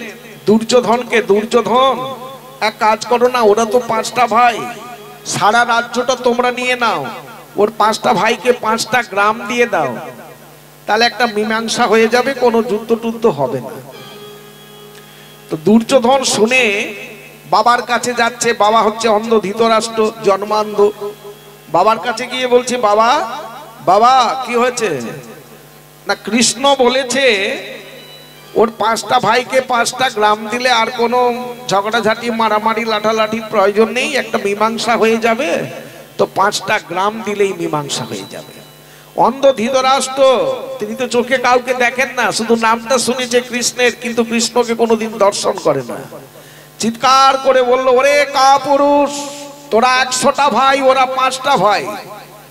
দুর্যোধনকে, দুর্যোধন এক কাজ করো না, ওরা তো 5টা ভাই, সারা রাজ্যটা তোমরা নিয়ে নাও, ওর 5টা ভাইকে 5টা গ্রাম দিয়ে দাও, তাহলে একটা মীমাংসা হয়ে যাবে, কোনো যুদ্ধ টুদ্ধ হবে না। তো দুর্যোধন শুনে বাবার কাছে যাচ্ছে, বাবা হচ্ছে অন্ধ ধৃতরাষ্ট্র, জন্মান্ধ। বাবার কাছে গিয়ে বলছে, বাবা বাবা কি হয়েছে? না, কৃষ্ণ বলেছে ওর 5টা ভাইকে 5টা গ্রাম দিলে আর কোনো ঝগড়াঝাটি মারামারি লাঠালাঠির প্রয়োজন নেই, একটা মীমাংসা হয়ে যাবে। তো 5টা গ্রাম দিলেই মীমাংসা হয়ে যাবে। অন্ধ ধৃতরাষ্ট্র, তিনি তো চোখে কাউকে দেখেন না, শুধু নামটা শুনেছে কৃষ্ণের, কিন্তু কৃষ্ণকে কোনোদিন দর্শন করে না। চিৎকার করে বললো, ওরে কাপুরুষ, তোরা 100টা ভাই, ওরা 5টা ভাই,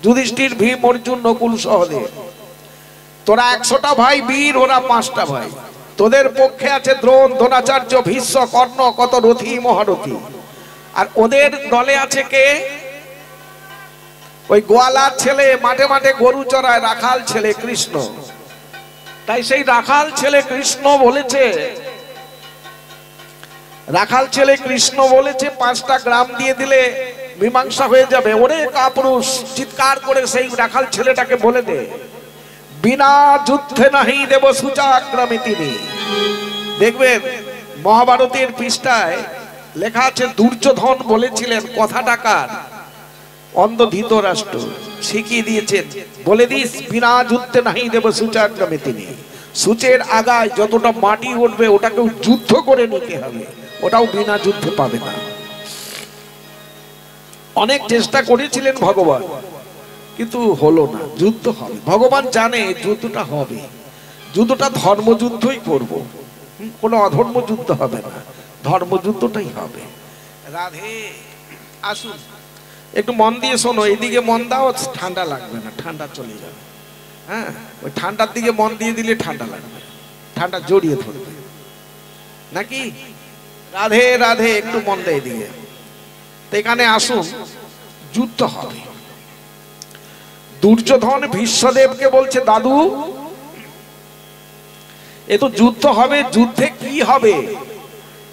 যুধিষ্ঠির, ভীম, অর্জুন, নকুল, সহদেব। তোরা 100টা ভাই বীর, ওরা 5টা ভাই। তোদের পক্ষে আছে দ্রোণ, দ্রোণাচার্য, ভীষ্ম, কর্ণ, কত রথী মহারথী। আর ওদের দলে আছে কে? ওই গোয়ালার ছেলে, মাঠে মাঠে গরু চড়ায়, রাখাল ছেলে কৃষ্ণ। তাই সেই রাখাল ছেলে কৃষ্ণ বলেছে, রাখাল ছেলে কৃষ্ণ বলেছে 5টা গ্রাম দিয়ে দিলে মীমাংসা হয়ে যাবে। ওরে কাপুরুষ, চিৎকার করে সেই রাখাল ছেলেটাকে বলে দে, বিনা যুদ্ধে নাহি দেব সুচাগ্রামে তিনি। দেখবেন মহাভারতের পৃষ্ঠায় লেখা আছে, দুর্যোধন বলেছিলেন কথাটা কার? অন্ধ ধৃতরাষ্ট্র শিখিয়ে দিয়েছেন, বলে দিস বিনা যুদ্ধে নাহি দেব সুচাগ্রামে তিনি। সূচের আগায় যতটা মাটি উঠবে ওটাকেও যুদ্ধ করে নিতে হবে, ওটাও বিনা যুদ্ধে পাবে না। অনেক চেষ্টা করেছিলেন ভগবান, কিন্তু হলো না। যুদ্ধ হবে, ভগবান জানে যুদ্ধটা হবে, যুদ্ধটা ধর্মযুদ্ধই করব, কোনো অধর্ম যুদ্ধ হবে না, ধর্মযুদ্ধটাই হবে। রাধে, আসুন একটু মন দিয়ে শোনো, এইদিকে মন দাও, ঠান্ডা লাগবে না, ঠান্ডা চলে যাবে। হ্যাঁ, ওই ঠান্ডার দিকে মন দিয়ে দিলে ঠান্ডা লাগবে, ঠান্ডা জড়িয়ে ধরবে নাকি? রাধে রাধে, একটু মন দেয় দিকে। তো এখানে আসুন, যুদ্ধ হবে। দুর্যোধন ভীষ্মদেবকে বলছে, দাদু এ তো যুদ্ধ হবে, যুদ্ধে কি হবে?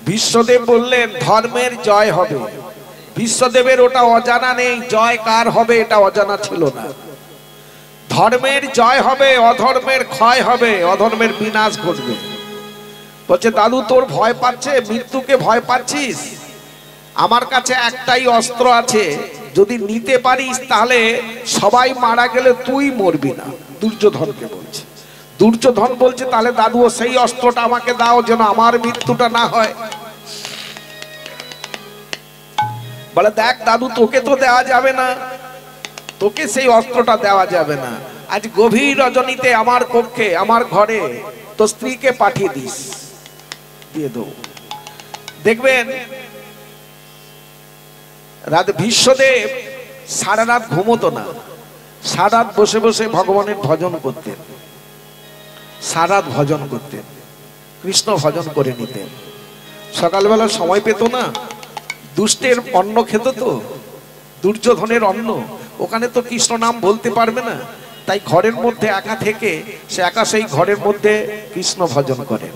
ভীষ্মদেব বললেন, ধর্মের জয় হবে। ভীষ্মদেবের ওটা অজানা নেই, জয় কার হবে এটা অজানা ছিল না। ধর্মের জয় হবে, অধর্মের ক্ষয় হবে, অধর্মের বিনাশ ঘটবে। বলছে, দাদু তোর ভয় পাচ্ছে, মৃত্যুকে ভয় পাচ্ছিস? আমার কাছে একটাই অস্ত্র আছে, যদি নিতে পারিস তাহলে সবাই মারা গেলে তুই মরবি না। দুর্যোধনকে বলছে। দুর্যোধন বলছে, তাহলে দাদু সেই অস্ত্রটা আমাকে দাও, যেন আমার মৃত্যুটা না হয়। বলে, দেখ দাদু, তোকে তো দেওয়া যাবে না, তোকে সেই অস্ত্রটা দেওয়া যাবে না। আজ গভীর রজনীতে আমার কক্ষে, আমার ঘরে তো স্ত্রীকে পাঠিয়ে দিস, দিয়ে দেবো। দেখবেন রাত ভীষ্মদেব সারা রাত ঘুমোতো না, সারা রাত বসে বসে ভগবানের ভজন করতেন, সারা রাত ভজন করতেন, কৃষ্ণ ভজন করে নিতেন। সকালবেলা সময় পেত না, দুষ্টের অন্ন খেত তো, দুর্যোধনের অন্ন, ওখানে তো কৃষ্ণ নাম বলতে পারবে না, তাই ঘরের মধ্যে একা থেকে সে একা সেই ঘরের মধ্যে কৃষ্ণ ভজন করে।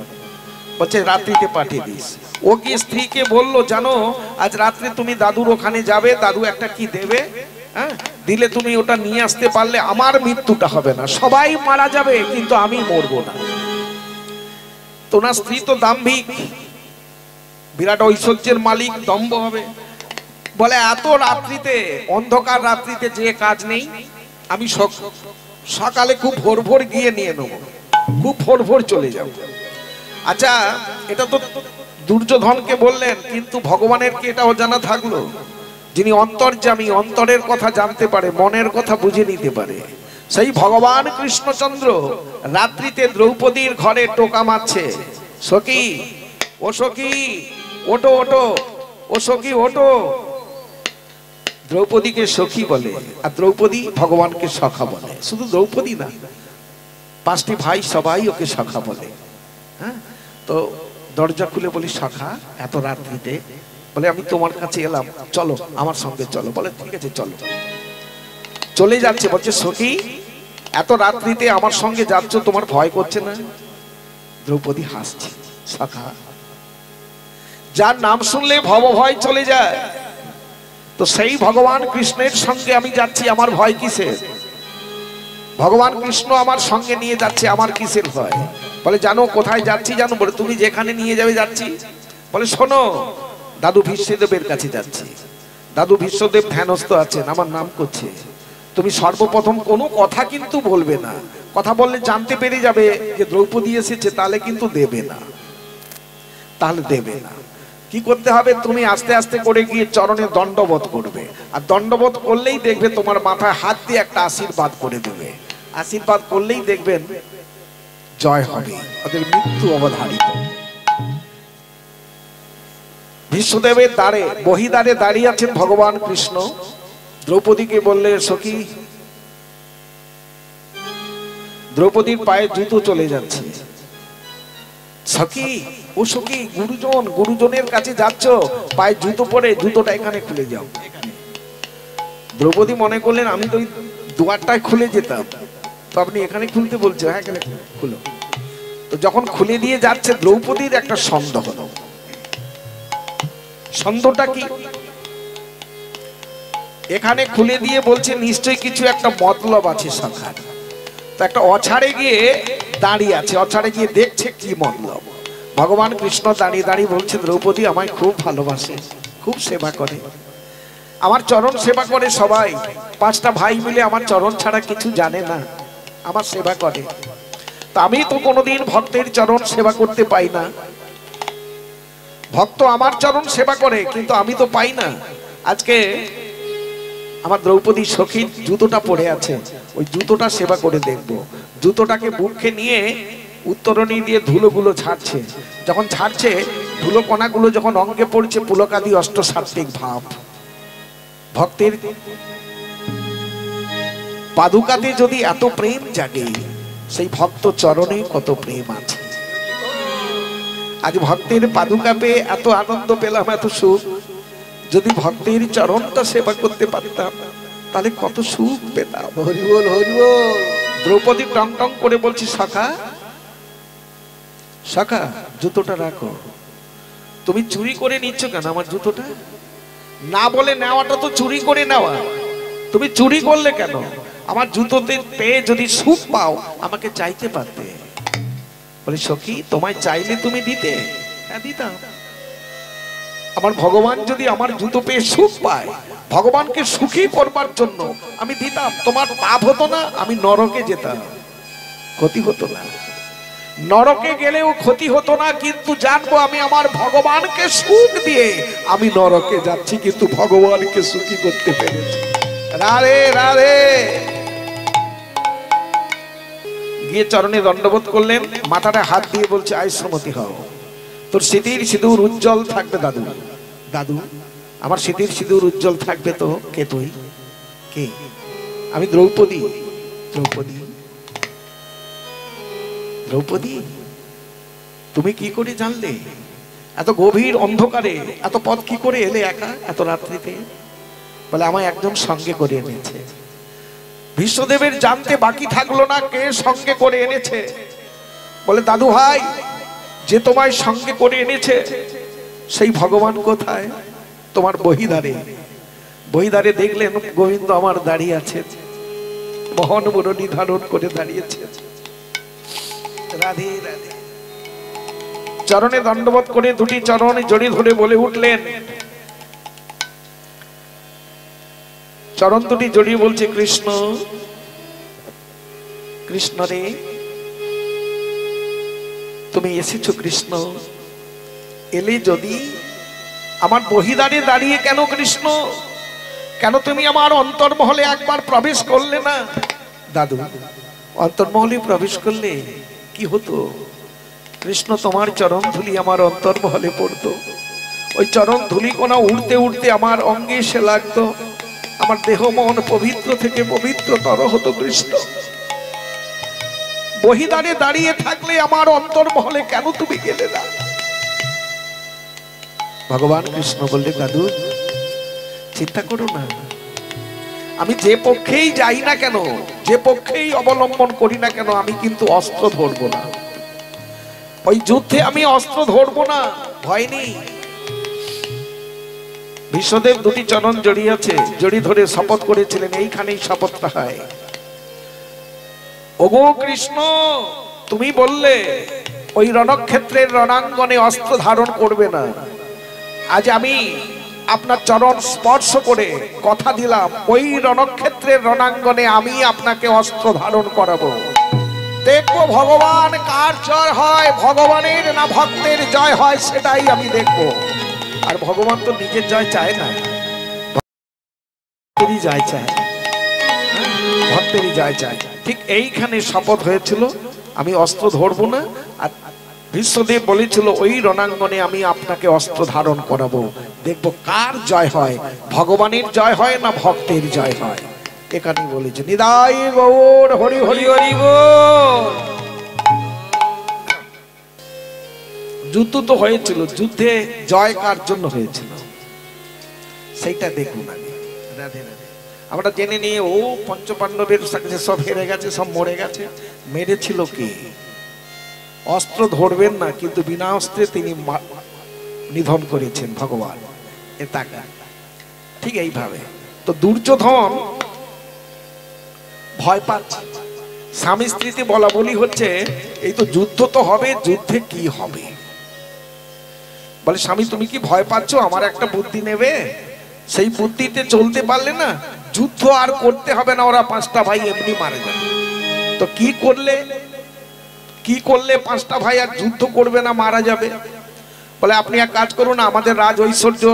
বলছে, রাত্রিতে পাঠিয়ে দিস। ও কি স্ত্রীকে বললো, জানো আজ রাত্রে তুমি দাদুর ওখানে যাবে, দাদু একটা কি দেবে, হ্যাঁ দিলে তুমি ওটা নিয়ে আসতে পারলে আমার মৃত্যুটা হবে না, সবাই মারা যাবে কিন্তু আমি মরবো না। তোমার স্ত্রী তো দাম্ভিক, বিরাট ঐশ্বর্যের মালিক, দম্ভ হবে। বলে, এত রাত্রিতে, অন্ধকার রাত্রিতে যে কাজ নেই, আমি সকালে খুব ভোর ভোর গিয়ে নিয়ে নেবো, খুব ভোর ভোর চলে যাব। আচ্ছা, এটা তো দুর্যোধনকে বললেন, কিন্তু ভগবানের কি এটা অজানা থাকলো? যিনি অন্তর্যামী, অন্তরের কথা জানতে পারে, মনের কথা বুঝে নিতে পারে, সেই ভগবান কৃষ্ণচন্দ্র রাত্রিতে দ্রৌপদীর ঘরে টোকা মারছে। সখী, ও সখী ওটো ওটো, ও সখী ওটো। দ্রৌপদীকে সখী বলে, আর দ্রৌপদী ভগবানকে সখা বলে। শুধু দ্রৌপদী না, 5টি ভাই সবাই ওকে সখা বলে। হ্যাঁ, তো দরজা খুলে বলি, সখা এত রাত্রিতে? বলে, আমি তোমার কাছে এলাম, চলো আমার সঙ্গে চলো। বলে, ঠিক আছে চলো। চলে যাচ্ছে, বলছে, সখী এত রাত্রিতে আমার সঙ্গে যাচ্ছ, তোমার ভয় করছে না? দ্রৌপদী হাসছে। সখা, যার নাম শুনলে ভব ভয় চলে যায়, তো সেই ভগবান কৃষ্ণের সঙ্গে আমি যাচ্ছি, আমার ভয় কিসের? ভগবান কৃষ্ণ আমার সঙ্গে নিয়ে যাচ্ছে, আমার কিসের ভয়? বলে, জানো কোথায় যাচ্ছি জানো? বলে, তুমি যেখানে নিয়ে যাবে যাচ্ছি। বলে, শোনো, দাদু ভীষ্মদেবের কাছে যাচ্ছি। দাদু ভীষ্মদেব ধ্যানস্থ আছেন, আমার নাম করছে। তুমি সর্বপ্রথম কোনো কথা কিন্তু বলবে না, কথা বললে জানতে পেরে যাবে যে দ্রৌপদী এসেছে, তাহলে কিন্তু দেবে না, তাহলে দেবে না। কি করতে হবে, তুমি আস্তে আস্তে করে গিয়ে চরণে দণ্ডবোধ করবে, আর দণ্ডবোধ করলেই দেখবে তোমার মাথায় হাত দিয়ে একটা আশীর্বাদ করে দেবে। আশীর্বাদ করলেই দেখবেন জয় হবে, ওদের মৃত্যু অবধারিত। ভীষ্মদেবের দ্বারে বহিদ্বারে দাঁড়িয়ে আছেন ভগবান কৃষ্ণ। দ্রৌপদীকে বললে, সখী, দ্রৌপদীর পায়ে জুতো চলে যাচ্ছে। সখী, ও সখী, গুরুজনের কাছে যাচ্ছ, পায়ে জুতো পরে জুতোটা এখানে খুলে যাও। দ্রৌপদী মনে করলেন আমি তো ওই দুয়ারটায় খুলে যেতাম, তো আপনি এখানে খুলতে বলছো, হ্যাঁ এখানে খুলো। তো যখন খুলে দিয়ে যাচ্ছে, দ্রৌপদীর একটা সন্দেহ হলো। সন্দেহটা কি, এখানে খুলে দিয়ে বলছে নিশ্চয়ই কিছু একটা মতলব আছে সখার। তো একটা অছাড়ে গিয়ে দাঁড়িয়ে আছে, অছাড়ে গিয়ে দেখছে কি মতলব। ভগবান কৃষ্ণ দাঁড়িয়ে দাঁড়িয়ে বলছে, দ্রৌপদী আমায় খুব ভালোবাসে, খুব সেবা করে, আমার চরণ সেবা করে সবাই, 5টা ভাই মিলে আমার চরণ ছাড়া কিছু জানে না, আমার সেবা করে। তা আমি তো কোনোদিন ভক্তের চরণ সেবা করতে পাই না, ভক্ত আমার চরণ সেবা করে কিন্তু আমি তো পাই না। আজকে আমার দ্রৌপদী সখীর জুতোটা পড়ে আছে, ওই জুতোটা সেবা করে দেখবো। জুতোটাকে বুকে নিয়ে উত্তরণী দিয়ে ধুলোগুলো ছাড়ছে, যখন ছাড়ছে ধুলো কণাগুলো যখন অঙ্গে পড়ছে, পুলকাদি অষ্টসাত্ত্বিক ভাব। ভক্তের পাদুকাতে যদি এত প্রেম জাগে, সেই ভক্ত চরণে কত প্রেম আছে। আজ ভক্তের পাদুকা পেয়ে এত আনন্দ পেলাম, এত সুখ। যদি ভক্তের চরণটা সেবা করতে পারতাম, তাহলে কত সুখ পেতাম। হরি বল, হরি বল। দ্রৌপদী টং টং করে বলছি, সখা, সখা, জুতোটা রাখো। তুমি চুরি করে নিচ্ছ কেন আমার জুতোটা? না বলে নেওয়াটা তো চুরি করে নেওয়া, তুমি চুরি করলে কেন? আমার জুতোতে পেয়ে যদি সুখ পাও, আমাকে চাইতে পারতে। বলে, সখী, তোমায় চাইলে তুমি দিতে? হ্যাঁ, দিতাম। আমার ভগবান যদি আমার জুতো পেয়ে সুখ পায়, ভগবানকে সুখী করবার জন্য আমি দিতাম। তোমার পাপ হতো না, আমি নরকে যেতাম, ক্ষতি হতো না। নরকে গেলেও ক্ষতি হতো না, কিন্তু জানবো আমি আমার ভগবানকে সুখ দিয়ে আমি নরকে যাচ্ছি, কিন্তু ভগবানকে সুখী করতে পেরেছি। রাধে রাধে। গিয়ে চরণে দণ্ডবোধ করলেন, মাথাটা হাত দিয়ে বলছে, আয় শ্রমতি হও, তোর স্মৃতির সিঁদুর উজ্জ্বল থাকবে দাদু। দাদু, আমার স্মৃতির সিঁদুর উজ্জ্বল থাকবে তো? কে তুই? কে? আমি দ্রৌপদী। দ্রৌপদী, দ্রৌপদী, তুমি কি করে জানলে? এত গভীর অন্ধকারে এত পথ কি করে এলে একা এত রাত্রিতে? বলে, আমায় একজন সঙ্গে করে এনেছে। ভীষ্মদেবের জানতে বাকি থাকলো না কে সঙ্গে করে এনেছে। বলে, দাদু ভাই, যে তোমায় সঙ্গে করে এনেছে সেই ভগবান কোথায়? তোমার বহিদারে। বহিদারে দেখলেন গোবিন্দ আমার দাঁড়িয়ে আছে, মোহন মুরলী ধারণ করে দাঁড়িয়েছে। রাধে রাধে। চরণে দণ্ডবোধ করে দুটি চরণ জড়িয়ে ধরে বলে উঠলেন, চরণ দুটি জড়িয়ে বলছে, কৃষ্ণ, কৃষ্ণ রে, তুমি এসেছো কৃষ্ণ। এলে যদি আমার বহিদারে দাঁড়িয়ে কেন কৃষ্ণ? কেন তুমি আমার অন্তর্মহলে একবার প্রবেশ করলে না? দাদু, অন্তর্মহলে প্রবেশ করলে কি হতো? কৃষ্ণ, তোমার চরণ ধুলি আমার অন্তর্মহলে পড়তো, ওই চরণ ধুলি কোনা উড়তে উড়তে আমার অঙ্গে এসে লাগতো, আমার দেহ মন পবিত্র থেকে পবিত্রতর হতো কৃষ্ণ। বহিদারে দাঁড়িয়ে থাকলে আমার অন্তর্মহলে কেন তুমি গেলে না? ভগবান কৃষ্ণ বললে, দাদু, চিন্তা করো না, আমি যে পক্ষেই যাই না কেন, যে পক্ষেই অবলম্বন করি না কেন, আমি কিন্তু অস্ত্র ধরবো না। ওই যুদ্ধে আমি অস্ত্র ধরবো না, ভয় নেই। ভীষ্মদেব দুটি চরণ জড়িয়েছে, জড়িয়ে ধরে শপথ করেছিলেন, এইখানেই শপথটা হয়। ওগো কৃষ্ণ, তুমি বললে ওই রণক্ষেত্রের রণাঙ্গনে অস্ত্র ধারণ করবে না। আজ আমি আপনার চরণ স্পর্শ করে কথা দিলাম, ওই রণক্ষেত্রের রণাঙ্গনে আমি আপনাকে অস্ত্র ধারণ করাবো। দেখবো ভগবান কার জয় হয়, ভগবানের না ভক্তের জয় হয়, সেটাই আমি দেখবো। আর ভগবান তো নিজের জয় চায় না, ভক্তেরই জয় চায়, ভক্তেরই জয় চায়। ঠিক এইখানে শপথ হয়েছিল আমি অস্ত্র ধরবো না। আর বিশ্বদেব বলেছিল ওই রণাঙ্গনে আমি আপনাকে অস্ত্র ধারণ করাবো, দেখবো কার জয় হয়, ভগবানের জয় হয় না ভক্তের জয় হয়। এখানে বলেছে নিদাই গৌর হরি হরি হরি বল। যুদ্ধ তো হয়েছিল, যুদ্ধে জয় কার জন্য হয়েছিল সেইটা দেখুন আগে। রাধে রাধে। আমরা জেনে নিয়ে ও পঞ্চপাণ্ডবের সাথে সব হেরে গেছে, সব মরে গেছে, মেরেছিল কে? অস্ত্র ধরবেন না, কিন্তু বিনা অস্ত্রে তিনি নিধন করেছেন ভগবান। এ তাকা ঠিক এইভাবে। তো দুর্যোধন ভয় পাচ্ছে, স্বামী স্ত্রীতে বলা বলি হচ্ছে এই তো যুদ্ধ তো হবে, যুদ্ধে কি হবে? বলে স্বামী তুমি কি ভয় পাচ্ছ? আমার একটা বুদ্ধি নেবে, সেই বুদ্ধিতে চলতে পারলে না যুদ্ধ আর করতে হবে না, ওরা পাঁচটা ভাই এমনি মারা যাবে। তো কি করলে পাঁচটা ভাই আর যুদ্ধ করবে না, মারা যাবে? বলে আপনি এক কাজ করুন, আমাদের রাজ ঐশ্বর্য,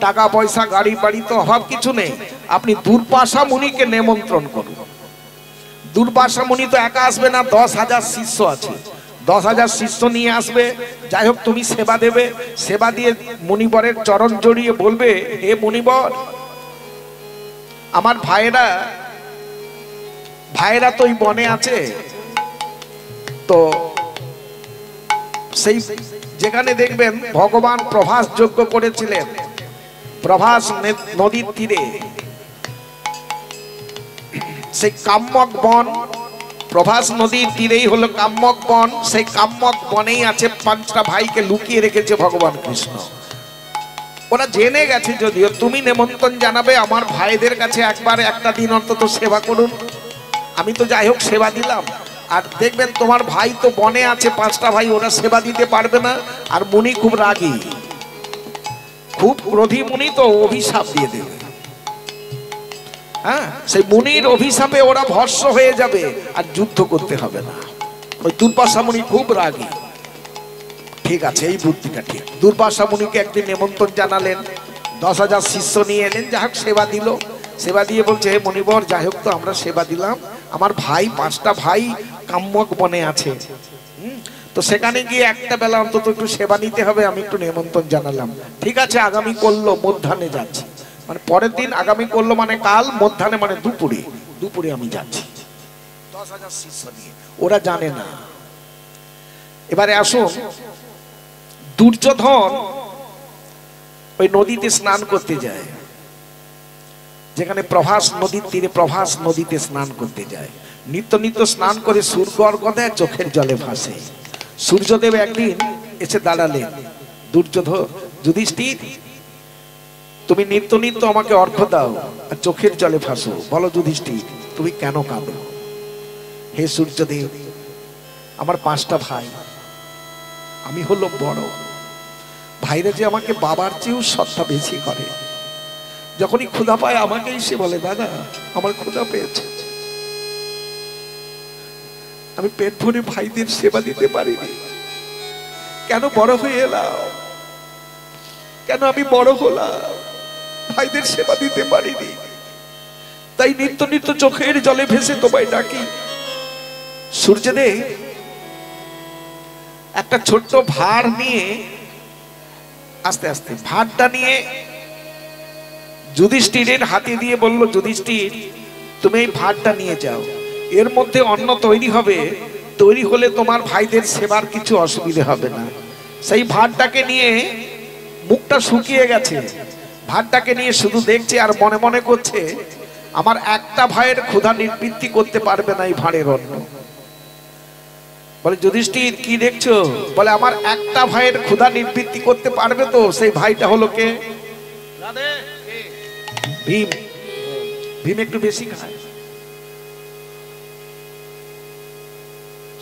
টাকা পয়সা, গাড়ি বাড়ি তো অভাব কিছু নেই, আপনি দুর্বাসা মুনিকে নিমন্ত্রণ করুন। দুর্বাসা মুনি তো একা আসবে না, 10,000 শিষ্য আছে, 10,000 শিষ্য নিয়ে আসবে। যাই হোক তুমি সেবা দেবে, সেবা দিয়ে মুনিবরের চরণ জড়িয়ে বলবে হে মুনিবর, আমার ভাইয়েরা তো ওই বনে আছে, তো সেই যেখানে দেখবেন ভগবান প্রভাস যজ্ঞ করেছিলেন, প্রভাস নদীর তীরে সেই কাম্যক বন, প্রভাস নদীর তীরেই হলো কাম্যক বন, সেই কাম্যক বনেই আছে পাঁচটা ভাইকে লুকিয়ে রেখেছে ভগবান কৃষ্ণ। ওরা জেনে গেছে যদিও, তুমি নেমন্তন্ন জানাবে আমার ভাইদের কাছে একবার একটা দিন অন্তত সেবা করুন। আমি তো যাই হোক সেবা দিলাম, আর দেখবেন তোমার ভাই তো বনে আছে পাঁচটা ভাই, ওরা সেবা দিতে পারবে না। আর মুনি খুব রাগী, খুব ক্রোধী মুনি, তো অভিশাপ দিয়ে দেবে। হ্যাঁ, সেই মুনির অভিশাপে ওরা ভস্ম হয়ে যাবে, আর যুদ্ধ করতে হবে না। ওই দুর্বাসা মুনি খুব রাগী। ঠিক আছে, এই বুদ্ধিটা ঠিক। দুর্বাসা মুনিকে একদিন নিমন্ত্রণ জানালেন, 10,000 শিষ্য নিয়ে এলেন, যাই হোক সেবা দিল। সেবা দিয়ে বলছে হে মণিবর, যাই হোক তো আমরা সেবা দিলাম, আমার ভাই পাঁচটা ভাই কাম্যক বনে আছে, তো সেখানে গিয়ে একটা বেলা অন্তত একটু সেবা নিতে হবে, আমি একটু নিমন্ত্রণ জানালাম। ঠিক আছে, আগামী করলো মধ্যাহ্নে যাচ্ছি, মানে পরের দিন আগামী করলো মানে কাল, মধ্যাহ্নে মানে দুপুরে আমি যাচ্ছি 10,000 শিষ্য নিয়ে। ওরা জানে না। এবারে আসুন, দুর্যোধন ওই নদীতে স্নান করতে যায়, যেখানে প্রভাস নদীর তীরে প্রভাস নদীতে স্নান করতে যায়। নিত্য স্নান করে সূর্য অর্ঘ্য দেয়, চোখের জলে ভাসে। সূর্যদেব একদিন এসে দাঁড়ালেন, দুর্যোধন যুধিষ্ঠির তুমি নিত্য আমাকে অর্ঘ্য দাও আর চোখের জলে ভাসো, বলো যুধিষ্ঠির তুমি কেন কাঁদো? হে সূর্যদেব, আমার পাঁচটা ভাই, আমি হলো বড়, ভাইরা যে আমাকে বাবার চেয়েও শ্রদ্ধা বেশি করে। যখনই ক্ষুধা পায় আমাকে এসে বলে দাদা আমার ক্ষুধা পেয়েছে, আমি পেট ভরে ভাইদের সেবা দিতে পারিনি, কেন বড় হয়ে এলাম, কেন আমি বড় হলাম, ভাইদের সেবা দিতে পারিনি, তাই নিত্য চোখের জলে ভেসে তোমায় ডাকি। সূর্যদেব একটা ছোট্ট ভার নিয়ে, আস্তে আস্তে ভারটা নিয়ে যুধিষ্ঠিরের হাতে দিয়ে বলল, যুধিষ্ঠির তুমি এই ভারটা নিয়ে যাও, এর মধ্যে অন্ন তৈরি হবে, তৈরি হলে তোমার ভাইদের সেবার কিছু অসুবিধা হবে না। সেই ভারটাকে নিয়ে, মুখটা শুকিয়ে গেছে, ভারটাকে নিয়ে শুধু দেখছে আর মনে মনে করছে আমার একটা ভাইয়ের ক্ষুধা নিবৃত্তি করতে পারবে না এই ভাঁড়ের অন্ন। বলে যুধিষ্ঠির কি দেখছো? বলে আমার একটা ভাইয়ের ক্ষুধা নিবৃত্তি করতে পারবে তো? সেই ভাইটা হলো কে? ভীম। ভীম একটু বেশি খায়।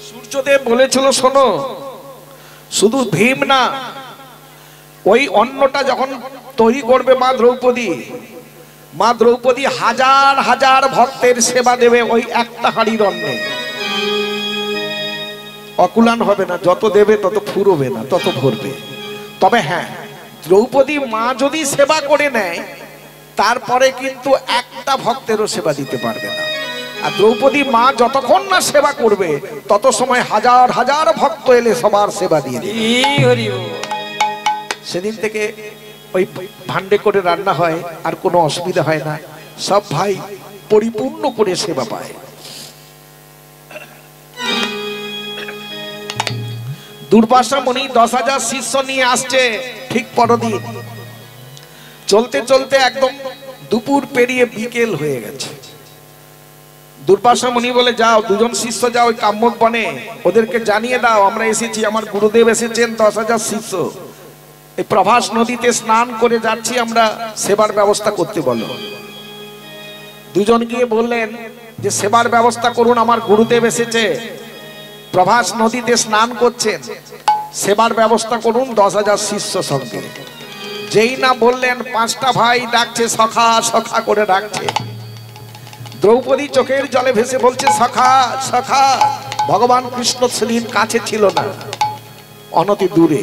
সূর্যদেব বলেছিল শোনো, শুধু ভীম না, ওই অন্নটা যখন তৈরি করবে মা দ্রৌপদী হাজার হাজার ভক্তের সেবা দেবে ওই একটা হাঁড়ির অন্নে। অকুলান হবে না, যত দেবে তত ফুরবে না, তত ভরবে। তবে হ্যাঁ, দ্রৌপদী মা যদি সেবা করে নেয় তারপরে কিন্তু একটা ভক্তেরও সেবা দিতে পারবে না। আর দ্রৌপদী মা যতক্ষণ না সেবা করবে তত সময় হাজার হাজার ভক্ত এলে সবার সেবা দিয়ে দেবে। সেদিন থেকে ওই ভান্ডে করে রান্না হয়, আর কোনো অসুবিধা হয় না, সব ভাই পরিপূর্ণ করে সেবা পায়। দুর্বাসা মুনি 10,000 শিষ্য নিয়ে আসছে ঠিক পরদিন। চলতে চলতে একদম দুপুর পেরিয়ে বিকেল হয়ে গেছে। দুর্বাসা মুনি বলে, যাও দুজন শিষ্য যাও ওই কাম্যক বনে, ওদেরকে জানিয়ে দাও আমরা এসেছি, আমার গুরুদেব এসেছেন, 10,000 শিষ্য এই প্রভাস নদীতে স্নান করে যাচ্ছি, আমরা সেবার ব্যবস্থা করতে বলো। দুজন গিয়ে বললেন যে সেবার ব্যবস্থা করুন, আমার গুরুদেব এসেছে, প্রভাস নদীতে স্নান করছেন, সেবার ব্যবস্থা করুন 10,000 শিষ্য সঙ্গে। যেই না বললেন 5টা ভাই ডাকছে, সখা সখা করে ডাকছে। দ্রৌপদী চোখের জলে ভেসে বলছে, সখা সখা। ভগবান কৃষ্ণ ছিলেন কাছে, ছিল না, অনতি দূরে।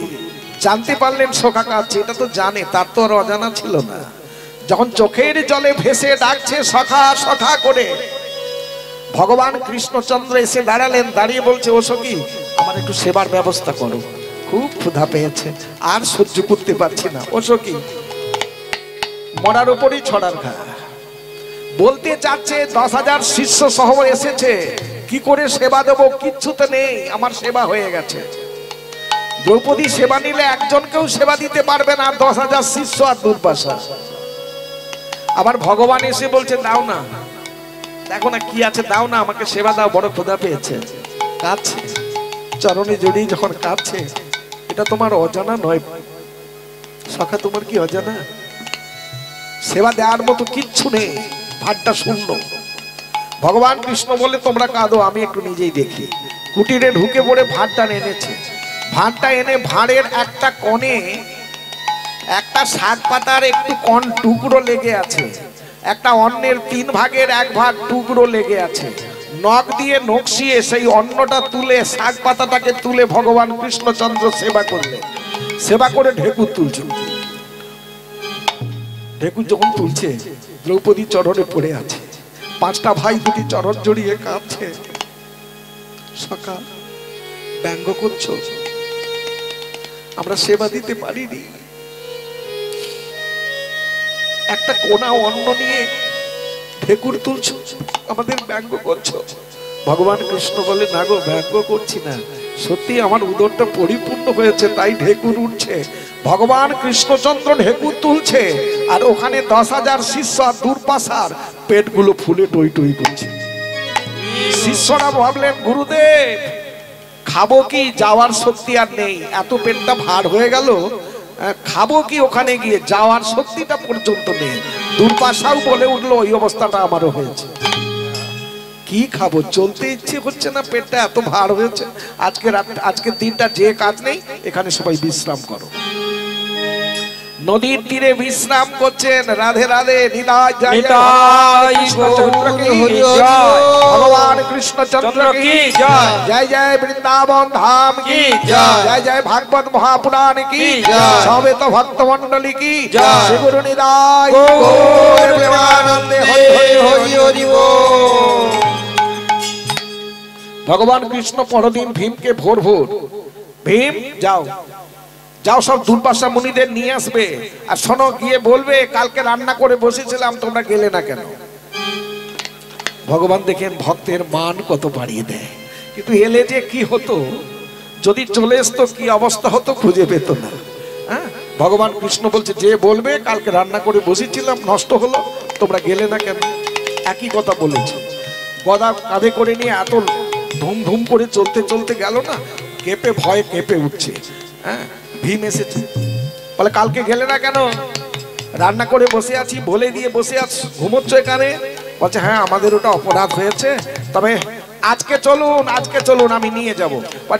জানতে পারলেন সখা কাছে, এটা তো জানে, তার তো আর অজানা ছিল না। যখন চোখের জলে ভেসে ডাকছে সখা সখা করে, ভগবান কৃষ্ণচন্দ্র এসে দাঁড়ালেন, দাঁড়িয়ে বলছে, ও সখী আমার একটু সেবার ব্যবস্থা করো, খুব ক্ষুধা পেয়েছে, আর সহ্য করতে পারছি না। ও সখী মরার উপরই ছড়ার ঘা। বলতে চাচ্ছে 10,000 শিষ্য সহ এসেছে, কি করে সেবা দেবো, কিচ্ছু তো নেই, আমার সেবা হয়ে গেছে। দ্রৌপদী সেবা নিলে একজনকেও সেবা দিতে পারবে না, 10,000 শিষ্য আর দুর্বাসা। আবার ভগবান এসে বলছে, দাও না, দেখো না কি আছে, দাও না আমাকে সেবা দাও, বড় ক্ষুধা পেয়েছে। কাঁদছে, চরণে জড়িয়ে যখন কাঁদছে, এটা তোমার অজানা নয় সখা, তোমার কি অজানা? সেবা দেওয়ার মতো কিচ্ছু নেই, ভাতটা শূন্য। ভগবান কৃষ্ণ বলে, তোমরা কাঁদো, আমি একটু নিজেই দেখি। কুটিরে ঢুকে পড়ে ভাতটা এনেছে। ভাতটা এনে ভাঁড়ের একটা কোণে একটা শাক পাতার একটু কোণ টুকরো লেগে আছে, একটা অন্নের 3 ভাগের 1 ভাগ টুকরো লেগে আছে। নখ দিয়ে নকশিয়ে সেই অন্নটা তুলে, শাক পাতাটাকে তুলে ভগবান কৃষ্ণচন্দ্র সেবা করলেন। সেবা করে ঢেকুর তুলছে। ঢেকুর যখন তুলছে, দ্রৌপদী চরণে পড়ে আছে, 5টা ভাই দুটি চরণ জড়িয়ে কাঁদছে। সখা ব্যঙ্গ করছো, আমরা সেবা দিতে পারিনি, একটা কোনা অন্ন নিয়ে ঢেকুর তুলছো, আমাদের ব্যঙ্গ করছো। ভগবান কৃষ্ণ বলে, না গো, ব্যঙ্গ করছি না, সত্যি আমার উদরটা পরিপূর্ণ হয়েছে, তাই ঢেকুর উঠছে। ভগবান কৃষ্ণচন্দ্র ঢেকুর তুলছে, আর ওখানে 10,000 শিষ্য আর দুর্বাসার পেটগুলো ফুলে টই টই করছে। শিষ্যরা ভাবলেন, গুরুদেব খাবো কি, যাওয়ার শক্তি আর নেই, এত পেটটা ভার হয়ে গেল, খাবো কি ওখানে গিয়ে, যাওয়ার শক্তিটা পর্যন্ত নেই। দুর্বাসাও বলে উঠলো, ওই অবস্থাটা আমারও হয়েছে, কি খাবো, চলতে ইচ্ছে হচ্ছে না, পেটটা এত ভার হয়েছে। আজকের দিনটা যে কাজ নেই, এখানে সবাই বিশ্রাম করো। নদীর তীরে বিশ্রাম করছেন। রাধে রাধে, নিতাই জয় জয় কৃষ্ণচন্দ্র কি জয়, ভগবান কৃষ্ণচন্দ্র কি জয়, জয় জয় বৃন্দাবন ধাম কি জয়, জয় জয় ভাগবত মহাপুরাণ কি জয়, সমবেত ভক্ত মন্ডলী কি জয়, শ্রী গুরু নিতাই গৌর প্রেমানন্দে হরি হরি হরি বল। ভগবান কৃষ্ণ পরদিন ভীমকে ভোর ভোর, ভীম যাও যাও সব দুর্বাসা মুনিদের নিয়ে আসবে, আর শোনো গিয়ে বলবে কালকে রান্না করে বসেছিলাম, তোমরা গেলে না কেন। ভগবান দেখেন ভক্তের মান কত বাড়িয়ে দেয়, কিন্তু এলে যে কি হতো, যদি চলে আসতো কি অবস্থা হতো খুঁজে পেত না। হ্যাঁ, ভগবান কৃষ্ণ বলছে যে বলবে কালকে রান্না করে বসেছিলাম, নষ্ট হলো, তোমরা গেলে না কেন। একই কথা বলেছে। গদা কাঁধে করে নিয়ে এত ধুম ধুম করে চলতে চলতে গেল না, কেঁপে ভয়ে কেঁপে উঠছে। হ্যাঁ, ভীম এসেছে, বলে কালকে গেলে না কেন, রান্না করে বসে আছি, বলে দিয়ে বসে আছি, ঘুমোচ্ছ এখানে। বলছে হ্যাঁ আমাদের ওটা অপরাধ হয়েছে, তবে আজকে চলুন, আজকে চলুন, আমি নিয়ে যাব।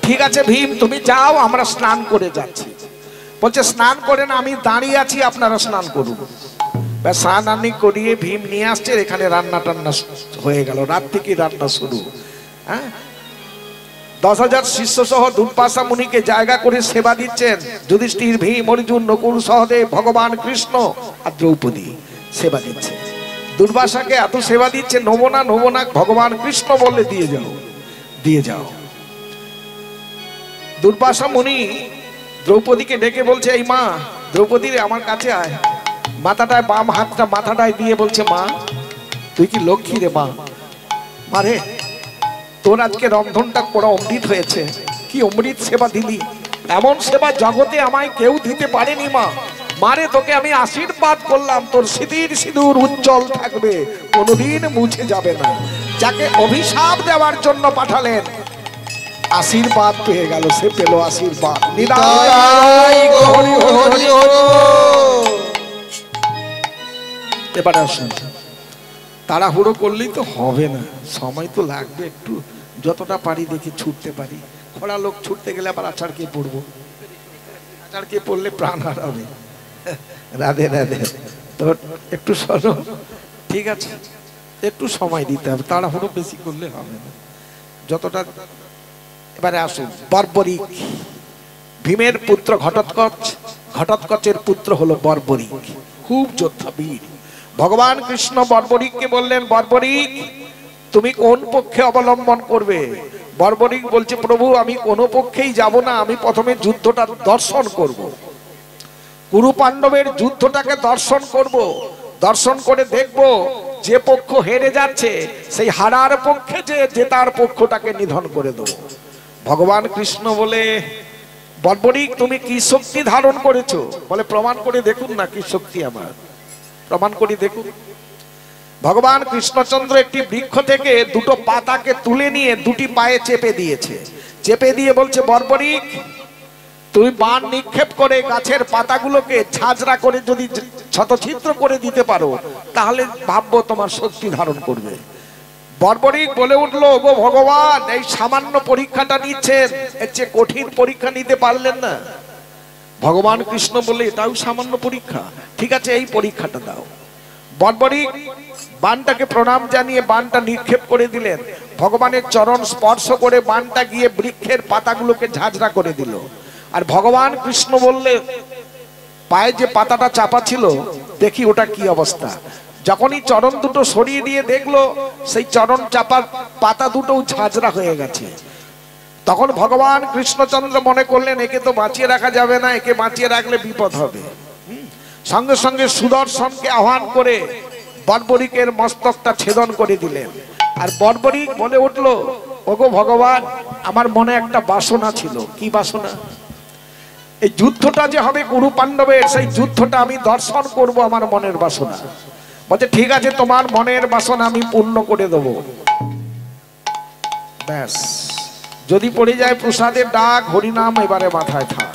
ঠিক আছে ভীম তুমি যাও, আমরা স্নান করে যাচ্ছি। বলছে স্নান করে না, আমি দাঁড়িয়ে আছি, আপনারা স্নান করুন। স্নান আনি করিয়ে ভীম নিয়ে আসছে, এখানে রান্না টান্না হয়ে গেল, রাত থেকে রান্না শুরু। হ্যাঁ, 10,000 শিষ্য সহ দুর্বাসা মুনিকে জায়গা করে সেবা দিচ্ছেন। যুধিষ্ঠির, ভীম, অর্জুন, নকুল, সহদেব, ভগবান কৃষ্ণ আর দ্রৌপদী সেবা দিচ্ছে। দুর্বাসাকে এত সেবা দিচ্ছে, নেবো না নেবো না, ভগবান কৃষ্ণ বললে দিয়ে যাও, দিয়ে যাও। দুর্বাসা মুনি দ্রৌপদীকে ডেকে বলছে, এই মা দ্রৌপদী রে, আমার কাছে আয়। মাথাটায়, বাম হাতটা মাথাটায় দিয়ে বলছে, মা তুই কি লক্ষ্মী রে মা? মারে তোর আজকে রন্ধনটা করা অমৃত হয়েছে, কি অমৃত সেবা দিলি, এমন সেবা জগতে আমায় কেউ দিতে পারেনি মা। মারে তোকে আমি আশীর্বাদ করলাম, তোর সিঁদুর সিঁদুর উজ্জ্বল থাকবে, কোনোদিন মুছে যাবে না। যাকে অভিশাপ দেওয়ার জন্য পাঠালেন, আশীর্বাদ পেয়ে গেল, সে পেল আশীর্বাদ। এবার আসুন, তাড়াহুড়ো করলেই তো হবে না, সময় তো লাগবে একটু, যতটা পারি দেখি ছুটতে পারি। খরা লোক ছুটতে গেলে আবার আচার কে পড়বো, আচার কে পড়লে প্রাণ হারাবে। রাধে রাধে। তো একটু শোনো, ঠিক আছে, একটু সময় দিতে হবে, তাড়াহুড়ো বেশি করলে হবে না, যতটা। এবারে আসুন, বর্বরিক, ভীমের পুত্র ঘটোৎকচ, ঘটোৎকচের পুত্র হলো বর্বরিক, খুব যোদ্ধা বীর। ভগবান কৃষ্ণ বর্বরিককে বললেন, বর্বরিক তুমি কোন পক্ষে অবলম্বন করবে? বর্বরিক বলছে, প্রভু আমি কোনো পক্ষেই যাব না, আমি প্রথমে যুদ্ধটা দর্শন করব, কুরু পাণ্ডবের যুদ্ধটাকে দর্শন করব, দর্শন করে দেখব যে পক্ষ হেরে যাচ্ছে সেই হারার পক্ষে যে জেতার পক্ষটাকে নিধন করে দেব। ভগবান কৃষ্ণ বলে, বর্বরিক তুমি কি শক্তি ধারণ করেছো? বলে, প্রমাণ করে দেখুন না কি শক্তি আমার, প্রমাণ করে দেখুন। ভগবান কৃষ্ণচন্দ্র একটি বৃক্ষ থেকে দুটো পাতাকে তুলে নিয়ে দুটি পায়ে চেপে দিয়েছে, চেপে দিয়ে বলছে, বর্বরিক তুমি বাণ নিক্ষেপ করে গাছের পাতাগুলোকে ঝাঁঝরা করে যদি ক্ষতছিদ্র করে দিতে পারো, তাহলে ভাববো তোমার শক্তি ধারণ করবে। বর্বরিক বলে উঠলো, গো ভগবান, এই সামান্য পরীক্ষাটা নিচ্ছেন, এর চেয়ে কঠিন পরীক্ষা নিতে পারলেন না? ভগবান কৃষ্ণ বললে, এটাও সামান্য পরীক্ষা, ঠিক আছে এই পরীক্ষাটা দাও। বর্বরিক বাণটাকে প্রণাম জানিয়ে বাণটা নিক্ষেপ করে দিলেন, ভগবানের চরণ স্পর্শ করে বাণটা গিয়ে বৃক্ষের পাতাগুলোকে ঝাঁঝরা করে দিল। আর ভগবান কৃষ্ণ বললে, পায়ে যে পাতাটা চাপা ছিল দেখি ওটা কি অবস্থা। যখনই চরণ দুটো সরিয়ে দিয়ে দেখলো সেই চরণ চাপা পাতা দুটো ঝাঁঝরা হয়ে গেছে, তখন ভগবান কৃষ্ণচন্দ্র মনে করলেন, একে তো বাঁচিয়ে রাখা যাবে না, একে বাঁচিয়ে রাখলে বিপদ হবে। সঙ্গে সঙ্গে সুদর্শনকে আহ্বান করে বর্বরিকের মস্তকটা ছেদন করে দিলেন। আর বর্বরিক বলে উঠলো, ওগো ভগবান, আমার মনে একটা বাসনা ছিল। কি বাসনা? এই যুদ্ধটা যে হবে কুরু পাণ্ডবের, সেই যুদ্ধটা আমি দর্শন করব, আমার মনের বাসনা। বলছে, ঠিক আছে তোমার মনের বাসনা আমি পূর্ণ করে দেব। ব্যাস, যদি পড়ে যায় প্রসাদের ডাক, হরিনাম এবারে মাথায় থাক,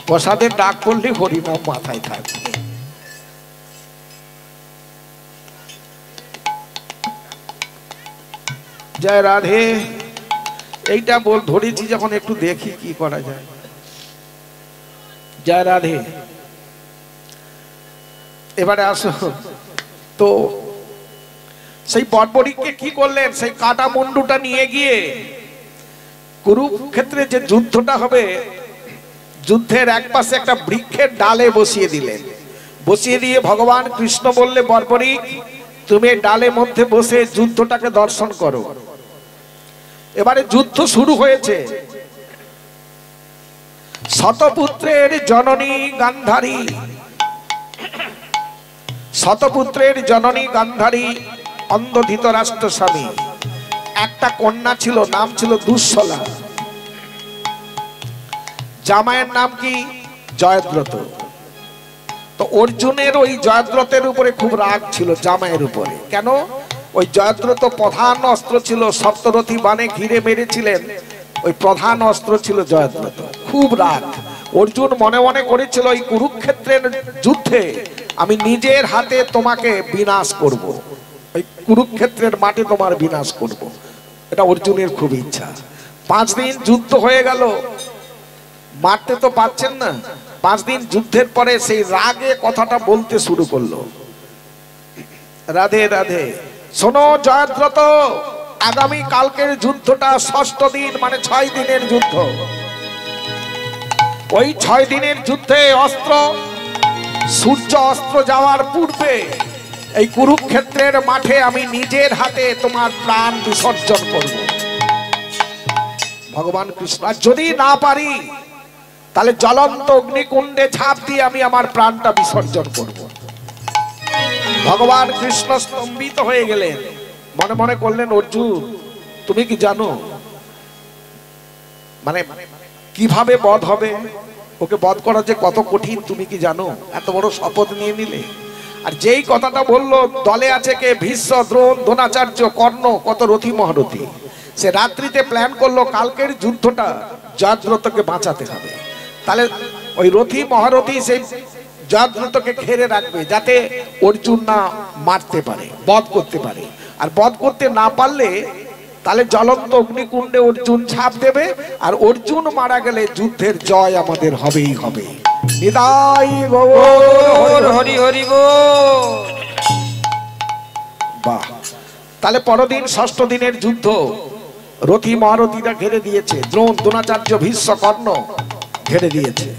প্রসাদের ডাক করলে হরিনাম মাথায় থাকবে। জয় রাধে। এইটা বল ধরেছি যখন, একটু দেখি কি করা যায়। জয় রাধে। এবারে আসো, তো সেই বর্বরিককে কি করলেন, সেই কাটা মুন্ডুটা নিয়ে গিয়ে কুরুক্ষেত্রে যে যুদ্ধটা হবে, যুদ্ধের এক পাশে একটা বৃক্ষের ডালে বসিয়ে দিলেন। বসিয়ে দিয়ে ভগবান কৃষ্ণ বললে, বর্বরিক তুমি ডালে মধ্যে বসে যুদ্ধটাকে দর্শন করো। এবারে যুদ্ধ শুরু হয়েছে। শতপুত্রের জননী গান্ধারী, শতপুত্রের জননী গান্ধারী অন্ধ ধৃতরাষ্ট্র স্বামী, একটা কন্যা ছিল, নাম ছিল দুঃশলা। জামাইয়ের নাম কি? জয়দ্রথ। তো অর্জুনের ওই জয়দ্রথের উপরে খুব রাগ ছিল জামাইয়ের উপরে। কেন? ওই জয়দ্রথ প্রধান অস্ত্র ছিল, সপ্তরথী বাণে ঘিরে মেরেছিলেন, ওই প্রধান অস্ত্র ছিল জয়দ্রথ। খুব রাগ। অর্জুন মনে মনে করেছিল, এই কুরুক্ষেত্রের যুদ্ধে আমি নিজের হাতে তোমাকে বিনাশ করব, ওই কুরুক্ষেত্রের মাঠে তোমার বিনাশ করব, এটা অর্জুনের খুব ইচ্ছা। 5 দিন যুদ্ধ হয়ে গেল, মারতে তো পারছেন না। 5 দিন যুদ্ধের পরে সেই রাগে কথাটা বলতে শুরু করলো, রাধে রাধে। শোনো জয়দ্রথ, আগামী কালকের যুদ্ধটা ষষ্ঠ দিন, মানে 6 দিনের যুদ্ধ। ওই 6 দিনের যুদ্ধে সূর্য অস্ত্র যাওয়ার পূর্বে এই কুরুক্ষেত্রের মাঠে আমি নিজের হাতে তোমার প্রাণ বিসর্জন করব। ভগবান কৃষ্ণ, যদি না পারি তাহলে জ্বলন্ত অগ্নিকুণ্ডে ঝাঁপ দিয়ে আমি আমার প্রাণটা বিসর্জন করব। ভগবান কৃষ্ণ স্তম্ভিত হয়ে গেলেন, মনে মনে করলেন, অর্জুন তুমি কি জানো মানে কিভাবে বধ হবে? ওকে বধ করা যে কত কঠিন তুমি কি জানো? এত বড় শপথ নিয়ে নিলে। আর যেই কথাটা বললো, দলে আছে কে? ভীষ্ম, দ্রোণ, দ্রোণাচার্য, কর্ণ, কত রথী মহারথী। সে রাত্রিতে প্ল্যান করলো কালকের যুদ্ধটা জয়দ্রথকে বাঁচাতে হবে। তাহলে ওই রথী মহারথী সেই জয়দ্রথকে ঘিরে রাখবে যাতে অর্জুন না মারতে পারে, বধ করতে পারে। আর বধ করতে না পারলে তাহলে জ্বলন্ত অগ্নিকুণ্ডে অর্জুন ঝাঁপ দেবে, আর অর্জুন মারা গেলে যুদ্ধের জয় আমাদের হবেই হবে। নিতাই গৌর হরি হরি বল। বাহ! তাহলে পরদিন ষষ্ঠ দিনের যুদ্ধ, রথী মহারথীরা ঘিরে দিয়েছে, দ্রোণ, দ্রোণাচার্য, ভীষ্ম, কর্ণ ঘিরে দিয়েছে।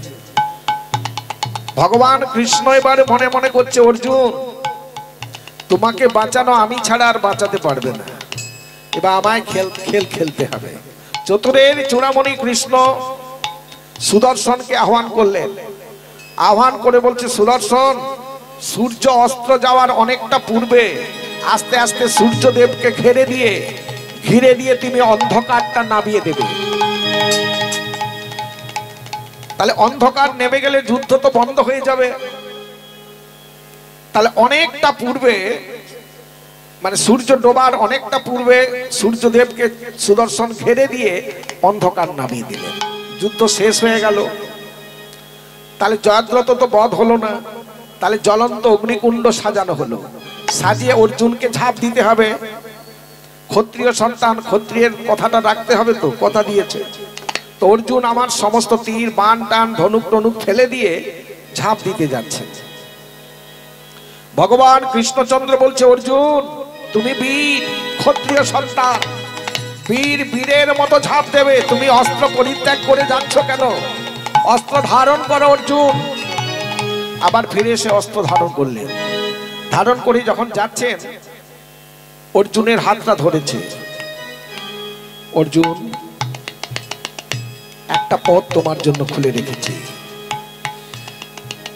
ভগবান কৃষ্ণ এবারে মনে মনে করছে, অর্জুন তোমাকে বাঁচানো আমি ছাড়া আর বাঁচাতে পারবে না, এবার আমায় খেলতে হবে। চতুরের চূড়ামণি কৃষ্ণ সুদর্শনকে আহ্বান করলেন। আহ্বান করে বলছে, সুদর্শন, সূর্য অস্ত্র যাওয়ার অনেকটা পূর্বে আস্তে আস্তে সূর্যদেবকে ঘিরে দিয়ে তুমি অন্ধকারটা নামিয়ে দেবে। তাহলে অন্ধকার নেমে গেলে যুদ্ধ তো বন্ধ হয়ে যাবে। তাহলে অনেকটা পূর্বে, মানে সূর্য ডোবার অনেকটা পূর্বে সূর্যদেবকে সুদর্শন ঘিরে দিয়ে অন্ধকার নামিয়ে দিলেন। যুদ্ধ শেষ হয়ে গেল। তাহলে জয়দ্রথ তো বধ হলো না, তাহলে জ্বলন্ত অগ্নিকুণ্ড সাজানো হলো। সাজিয়ে অর্জুনকে ঝাঁপ দিতে হবে। ক্ষত্রিয় সন্তান, ক্ষত্রিয়ের কথাটা রাখতে হবে, তো কথা দিয়েছে। তো অর্জুন আমার সমস্ত তীর, বাণ, টান, ধনুক টনুক ফেলে দিয়ে ঝাঁপ দিতে যাচ্ছে। ভগবান কৃষ্ণচন্দ্র বলছে, অর্জুন তুমি বীর, ক্ষত্রিয় সন্তান, বীরের মতো ঝাঁপ দেবে। তুমি অস্ত্র পরিত্যাগ করে যাচ্ছ কেন? অস্ত্র ধারণ করো অর্জুন। আবার ফিরে এসে অস্ত্র ধারণ করলেন। ধারণ করে যখন যাচ্ছেন, অর্জুনের হাতটা ধরেছে। অর্জুন, একটা পথ তোমার জন্য খুলে রেখেছি।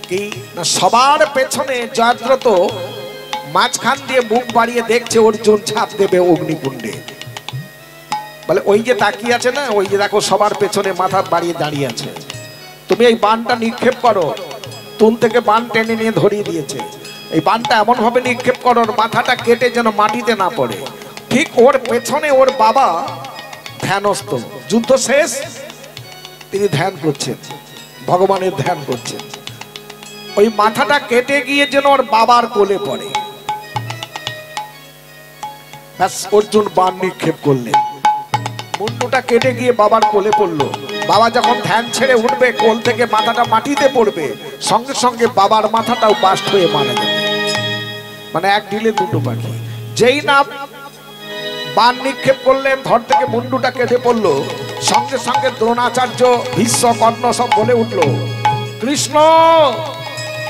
কি না, সবার পেছনে জয়দ্রথ মাঝখান দিয়ে মুখ বাড়িয়ে দেখছে অর্জুন ঝাঁপ দেবে অগ্নিকুণ্ডে। বলে, ওই যে তাকিয়ে আছে না, ওই যে দেখো সবার পেছনে মাথা বাড়িয়ে দাঁড়িয়ে আছে, তুমি এই বাণটা নিক্ষেপ করো। তুন থেকে বাণ টেনে নিয়ে ধরিয়ে দিয়েছে। এই বাণটা এমন ভাবে নিক্ষেপ করো মাথাটা কেটে যেন মাটিতে না পড়ে। ঠিক ওর পেছনে ওর বাবা ধ্যানস্থ। যুদ্ধ শেষ, তিনি ধ্যান করছেন, ভগবানের ধ্যান করছেন। ওই মাথাটা কেটে গিয়ে যেন ওর বাবার কোলে পড়ে। ব্যাস, অর্জুন বাণ নিক্ষেপ করলেন, মুন্ডুটা কেটে গিয়ে বাবার কোলে পড়লো। বাবা যখন ধ্যান ছেড়ে উঠবে, কোল থেকে মাথাটা মাটিতে পড়বে, সঙ্গে সঙ্গে বাবার মাথাটাও বাস্ট হয়ে মারা যাবে। মানে এক ঢিলে দুটো পাখি। যেই না বাণ নিক্ষেপ করলেন, ধর থেকে মুন্ডুটা কেটে পড়লো, সঙ্গে সঙ্গে দ্রোণাচার্য, ভীষ্ম, কর্ণ সব বলে উঠলো, কৃষ্ণ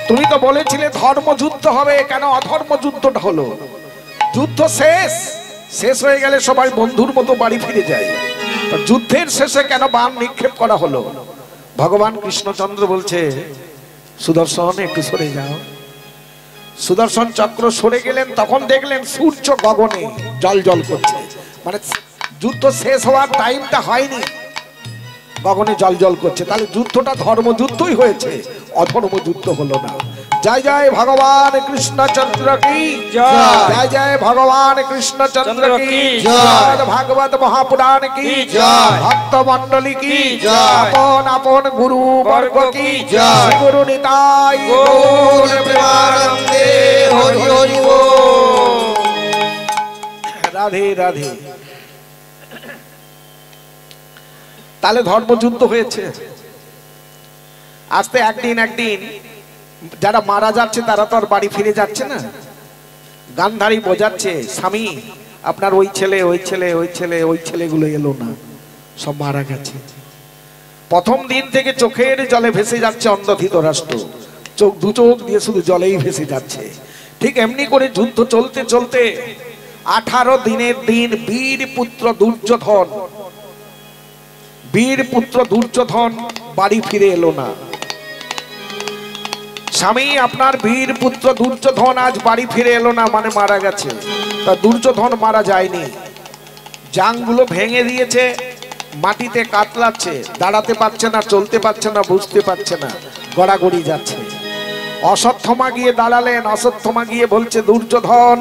তুমি তো বলেছিলে ধর্মযুদ্ধ হবে, কেন অধর্ম যুদ্ধটা হলো? যুদ্ধ শেষ হয়ে গেলে সবাই বন্ধুর মতো বাড়ি ফিরে যায়, যুদ্ধের শেষে কেন বাণ নিক্ষেপ করা হলো? ভগবান কৃষ্ণচন্দ্র বলছে, সুদর্শন একটু সরে যাও। সুদর্শন চক্র সরে গেলেন। তখন দেখলেন সূর্য গগনে জ্বল করছে। মানে যুদ্ধ শেষ হওয়ার টাইমটা হয়নি, গগনে জ্বল করছে। তাহলে যুদ্ধটা ধর্মযুদ্ধই হয়েছে, অধর্ম যুদ্ধ হলো না। জয় জয় ভগবান কৃষ্ণচন্দ্র কি জয়, জয় জয় ভগবান কৃষ্ণচন্দ্র কি জয়, ভাগবত মহাপুরাণ কি জয়, ভক্ত মন্ডলী কি জয়, আপন আপন গুরু বর্গ কি জয়, গুরু নিতাই গৌর প্রেমানন্দে হরি হরি বল। রাধে রাধে। তাহলে ধর্মযুদ্ধ হয়েছে। আস্তে একদিন যারা মারা যাচ্ছে তারা তো আর বাড়ি ফিরে যাচ্ছে না। গান্ধারী বোঝাচ্ছে, স্বামী আপনার ওই ছেলে ওই ছেলে ওই ছেলে ওই ছেলেগুলো এলো না, সব মারা গেছে। প্রথম দিন থেকে চোখের জলে ভেসে যাচ্ছে অন্ধ ধৃতরাষ্ট্র, চোখ দু চোখ দিয়ে শুধু জলেই ভেসে যাচ্ছে। ঠিক এমনি করে যুদ্ধ চলতে চলতে 18 দিনের দিন বীর পুত্র দুর্যোধন বাড়ি ফিরে এলো না। স্বামী আপনার বীর পুত্র দুর্যোধন আজ বাড়ি ফিরে এলো না, মানে মারা গেছে। তা দুর্যোধন মারা যায়নি, জাংগুলো ভেঙে দিয়েছে, মাটিতে কাতলাচ্ছে, দাঁড়াতে পারছে না, চলতে পারছে না, বুঝতে পারছে না, গড়াগড়ি যাচ্ছে। অশ্বত্থমা গিয়ে দাঁড়ালেন, অশ্বত্থমা গিয়ে বলছে, দুর্যোধন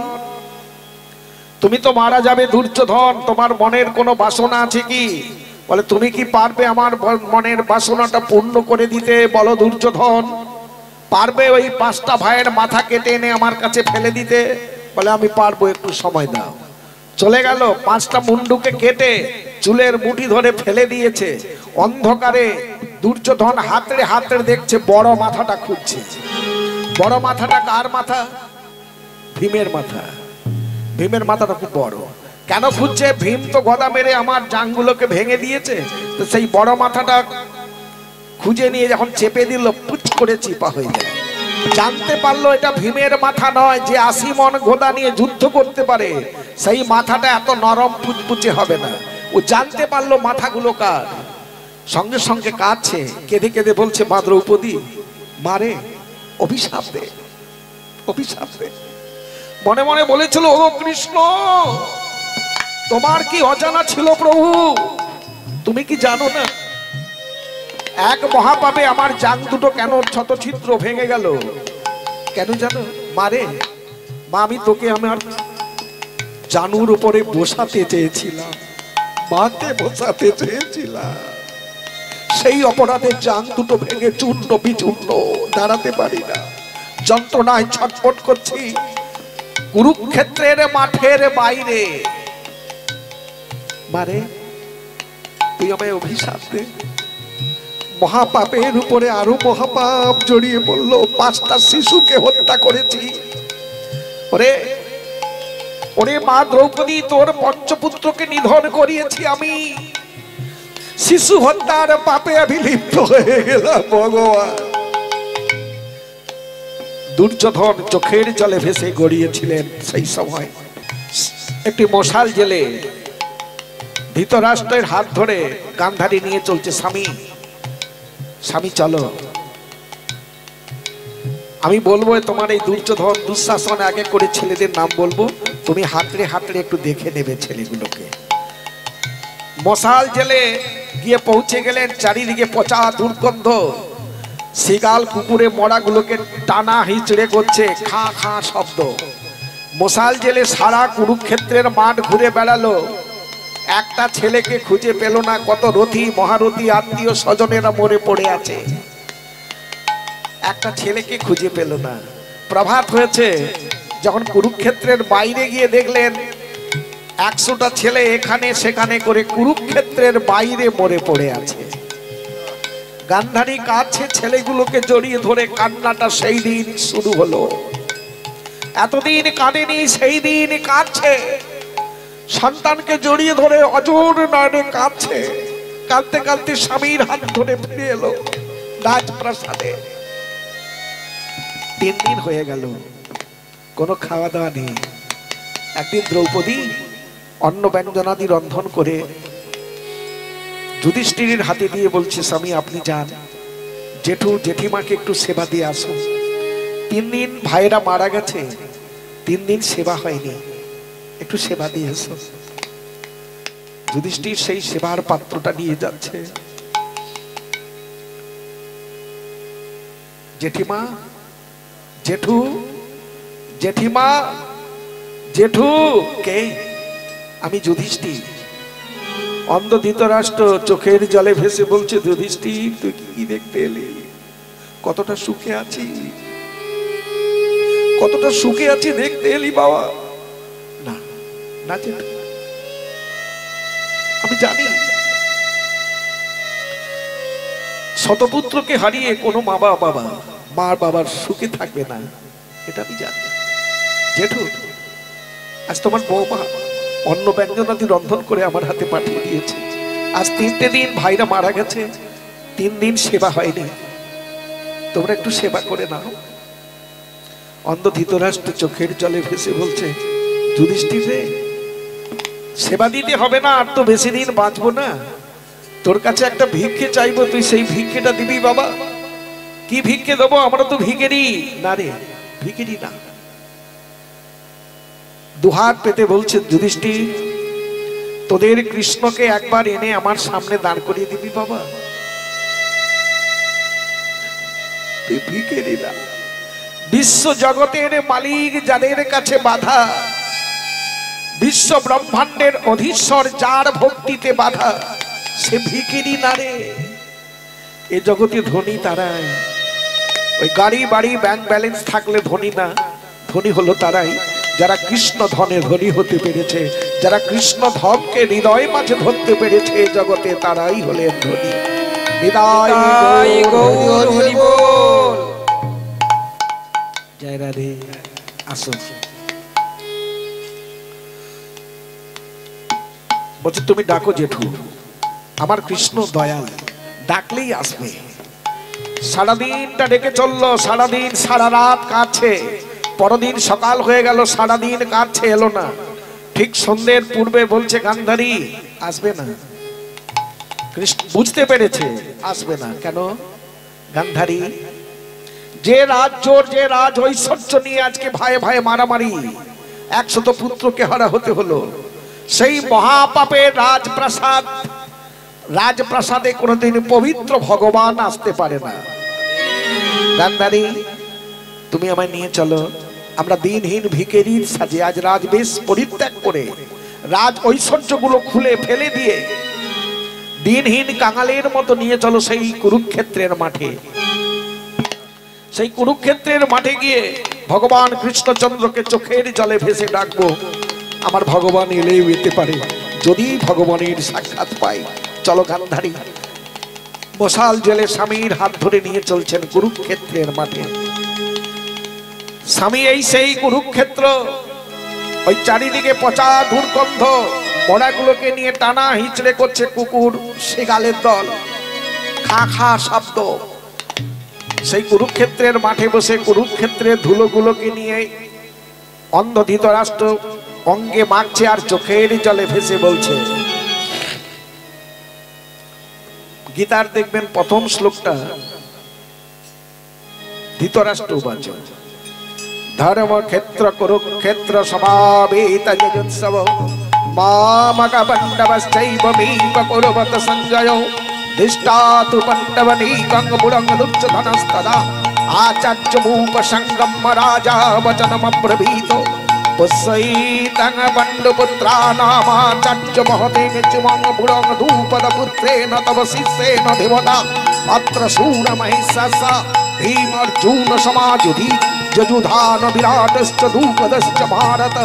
তুমি তো মারা যাবে দুর্যোধন, তোমার মনের কোনো বাসনা আছে কি? বলে তুমি কি পারবে আমার মনের বাসনাটা পূর্ণ করে দিতে? বলো দুর্যোধন, পারবে ওই 5টা ভাইয়ের মাথা কেটে এনে আমার কাছে ফেলে দিতে? বলে আমি পারবো, একটু সময় দাও। চলে গেল, 5টা মুন্ডুকে কেটে চুলের মুঠি ধরে ফেলে দিয়েছে। অন্ধকারে দুর্যোধন হাতড়ে হাতড়ে দেখছে, বড় মাথাটা খুঁজছে। বড় মাথাটা কার মাথা? ভীমের মাথা। ভীমের মাথাটা খুব বড়। কেন খুঁজছে? ভীম তো গদা মেরে আমার জাংগুলোকে ভেঙে দিয়েছে, তো সেই বড় মাথাটা খুঁজে নিয়ে যখন চেপে দিল, পুচ করে চিপা হয়ে যায়। জানতে পারলো এটা ভীমের মাথা নয়, যে 80 মণ গোদা নিয়ে যুদ্ধ করতে পারে সেই মাথাটা এত নরম পুচপুচে হবে না। ও জানতে পারলো মাথাগুলো কার। সঙ্গে সঙ্গে কাঁদছে, কেঁদে কেঁদে বলছে, মা দ্রৌপদী, মারে অভিশাপ দে, অভিশাপ দে। মনে মনে বলেছিল, ও কৃষ্ণ, তোমার কি অজানা ছিল প্রভু? তুমি কি জানো না এক মহাপাপে আমার জাং দুটো কেন ক্ষতছিদ্র ভেঙে গেল? কেন জানো? মারে, মা আমি তোকে আমার জানুর উপরে বসাতে চেয়েছিলাম, মাকে বসাতে চেয়েছিলাম, সেই অপরাধে জাং দুটো ভেঙে চূর্ণ বিচূর্ণ, দাঁড়াতে পারি না, যন্ত্রণায় ছটফট করছি। কুরুক্ষেত্রের মাঠের বাইরে মারে তুই আমায় অভিশাপ দে। মহাপাপের উপরে আরো মহাপাপ জড়িয়ে পড়ল, 5টা শিশুকে হত্যা করেছি। ওরে ওরে মা দ্রৌপদী, তোর পঞ্চপুত্রকে নিধন করিয়েছি আমি, শিশু হত্যার পাপে আমি লিপ্ত হয়ে গেলাম ভগবান। দুর্যোধন চোখের জলে ভেসে গড়িয়েছিলেন। সেই সময় একটি মশাল জেলে ধৃতরাষ্ট্রের হাত ধরে গান্ধারী নিয়ে চলছে, স্বামী স্বামী চলো, আমি বলবো তোমার এই দুর্যোধন দুঃশাসন আগে করে ছেলেদের নাম বলবো, তুমি হাতড়ে হাতড়ে একটু দেখে নেবে ছেলেগুলোকে। মশাল জেলে গিয়ে পৌঁছে গেলেন, চারিদিকে পচা দুর্গন্ধ, শিগাল কুকুরে মরাগুলোকে টানা হিচড়ে করছে, খা খা শব্দ। মশাল জেলে সারা কুরুক্ষেত্রের মাঠ ঘুরে বেড়ালো, একটা ছেলেকে খুঁজে পেল না। কত রথী মহারথী আত্মীয় স্বজনেরা মরে পড়ে আছে, একটা ছেলেকে খুঁজে পেল না। প্রভাত হয়েছে, যখন কুরুক্ষেত্রের বাইরে গিয়ে দেখলেন 100টা ছেলে এখানে সেখানে করে কুরুক্ষেত্রের বাইরে মরে পড়ে আছে। গান্ধারী কাছে ছেলেগুলোকে জড়িয়ে ধরে কান্নাটা সেই দিন শুরু হলো। এতদিন কাঁদেনি, সেই দিন কাঁদছে। সন্তানকে জড়িয়ে ধরে অজর নয়নে কাঁদছে। কাঁদতে কাঁদতে স্বামীর হাত ধরে ফিরে এলো রাজপ্রাসাদে। 3 দিন হয়ে গেল, কোনো খাওয়া দাওয়া নেই। একদিন দ্রৌপদী অন্ন ব্যঞ্জনাদি রন্ধন করে যুধিষ্ঠিরের হাতে দিয়ে বলছে, স্বামী আপনি যান, জেঠু জেঠিমাকে একটু সেবা দিয়ে আসুন। 3 দিন ভাইয়েরা মারা গেছে, 3 দিন সেবা হয়নি, একটু সেবা দিয়ে এসো। যুধিষ্ঠির সেই সেবার পাত্রটা নিয়ে যাচ্ছে। জেঠিমা, জেঠু, জেঠিমা, জেঠু। কে? আমি যুধিষ্ঠির। অন্ধ ধৃতরাষ্ট্র চোখের জলে ভেসে বলছে, যুধিষ্ঠির তুই কি দেখতে এলি? কতটা সুখে আছি, কতটা সুখে আছি দেখতে এলি বাবা? না না জেঠু, আমি জানি শতপুত্রকে হারিয়ে কোনো মা বাবার সুখে থাকবে না, এটা আমি জানি। জেঠু আজ তোমার বৌমা অন্ন ব্যঞ্জনাদি রন্ধন করে আমার হাতে পাঠিয়ে দিয়েছে। আজ 3টে দিন ভাইরা মারা গেছে, 3 দিন সেবা হয়নি, তোমরা একটু সেবা করে নাও। অন্ধ ধৃতরাষ্ট্র চোখের জলে ভেসে বলছে, যুধিষ্ঠির রে, সেবা দিতে হবে না, আর তো বেশি দিন বাঁচবো না, তোর কাছে একটা ভিক্ষে চাইবো, তুই সেই ভিক্ষেটা দিবি বাবা। কি ভিক্ষে দেবো, আমরা তো ভিখারি না রে, ভিখারি না। দুহাত পেতে বলছে, যুধিষ্ঠির তোদের কৃষ্ণকে একবার এনে আমার সামনে দাঁড় করিয়ে দিবি বাবা। তুই ভিখারি না, বিশ্ব জগতের মালিক যাদের কাছে বাধা, বিশ্ব ব্রহ্মাণ্ডের অধীশ্বর যার ভক্তিতে বাধা, সে ভিখারি না রে। এ জগতে ধনী তারাই, ওই গাড়ি বাড়ি ব্যাংক ব্যালেন্স থাকলে ধনী না, ধনী হলো তারাই যারা কৃষ্ণ ধনে ধনী হতে পেরেছে, যারা কৃষ্ণ ধনকে হৃদয় মাঝে ধরতে পেরেছে, এ জগতে তারাই হলেন ধনী। বিদায় গৌর হরি বল। জয় রাধে। আসুন, বলছে তুমি ডাকো জেঠু, আমার কৃষ্ণ দয়াল, ডাকলেই আসবে। সারাদিনটা ডেকে চললো, সারাদিন সারা রাত কাঁদছে, পরদিন সকাল হয়ে গেল, সারাদিন কাঁদছে, এলো না। ঠিক সন্ধ্যের পূর্বে বলছে, গান্ধারী আসবে না। কৃষ্ণ বুঝতে পেরেছে আসবে না কেন। গান্ধারী, যে রাজ্যর যে রাজ ঐশ্বর্য নিয়ে আজকে ভাইয়ে ভাইয়ে মারামারি, 100 পুত্রকে হারা হতে হলো, সেই মহাপাপের রাজপ্রাসাদ, রাজপ্রাসাদে কোনোদিন পবিত্র ভগবান আসতে পারে না। গান্ধারী, তুমি আমায় নিয়ে চলো, আমরা দিনহীন ভিখারির সাজে আজ রাজবেশ পরিত্যাগ করে, রাজ ঐশ্বর্যগুলো খুলে ফেলে দিয়ে, দিনহীন কাঙালের মতো নিয়ে চলো সেই কুরুক্ষেত্রের মাঠে। সেই কুরুক্ষেত্রের মাঠে গিয়ে ভগবান কৃষ্ণচন্দ্রকে চোখের জলে ভেসে ডাকবো। আমার ভগবান এলেও যেতে পারে, যদি ভগবানের সাক্ষাৎ পাই। চলো গান্ধারী। মশাল জেলে স্বামীর হাত ধরে নিয়ে চলছেন কুরুক্ষেত্রের মাঠে। স্বামী এই সেই কুরুক্ষেত্র, ওই চারিদিকে পচা দুর্গন্ধ, মড়াগুলোকে নিয়ে টানা হিচড়ে করছে কুকুর শিগালের দল, খা খা শব্দ। সেই কুরুক্ষেত্রের মাঠে বসে কুরুক্ষেত্রের ধুলোগুলোকে নিয়ে অন্ধ ধৃতরাষ্ট্র অঙ্গে মাখছে আর চোখের জলে ভেসে বলছে। গীতার দেখবেন প্রথম শ্লোকটা ধৃতরাষ্ট্র বাচে, ধর্মক্ষেত্র কুরুক্ষেত্র সমাবেত যুৎসব মামক পাণ্ডবশ্চৈব মেব কুর্বত সঞ্জয় ধিষ্ঠাতু পাণ্ডবনীকং বুড়ঙ্গলুচ্চ ধনস্তদা আচার্য ভূপ সংগম রাজা বচনমব্রবীত পুষ্যৈতং পাণ্ডুপুত্রানামাচার্য মহতে চুমং বুড়ং ধূপদ পুত্রেণ তব শিষ্যেণ দেবতা অত্র শূরমহিষাস ভীমার্জুন সমাযুধি যজুধান বিরাটশ্চ ধূপদশ্চ ভারত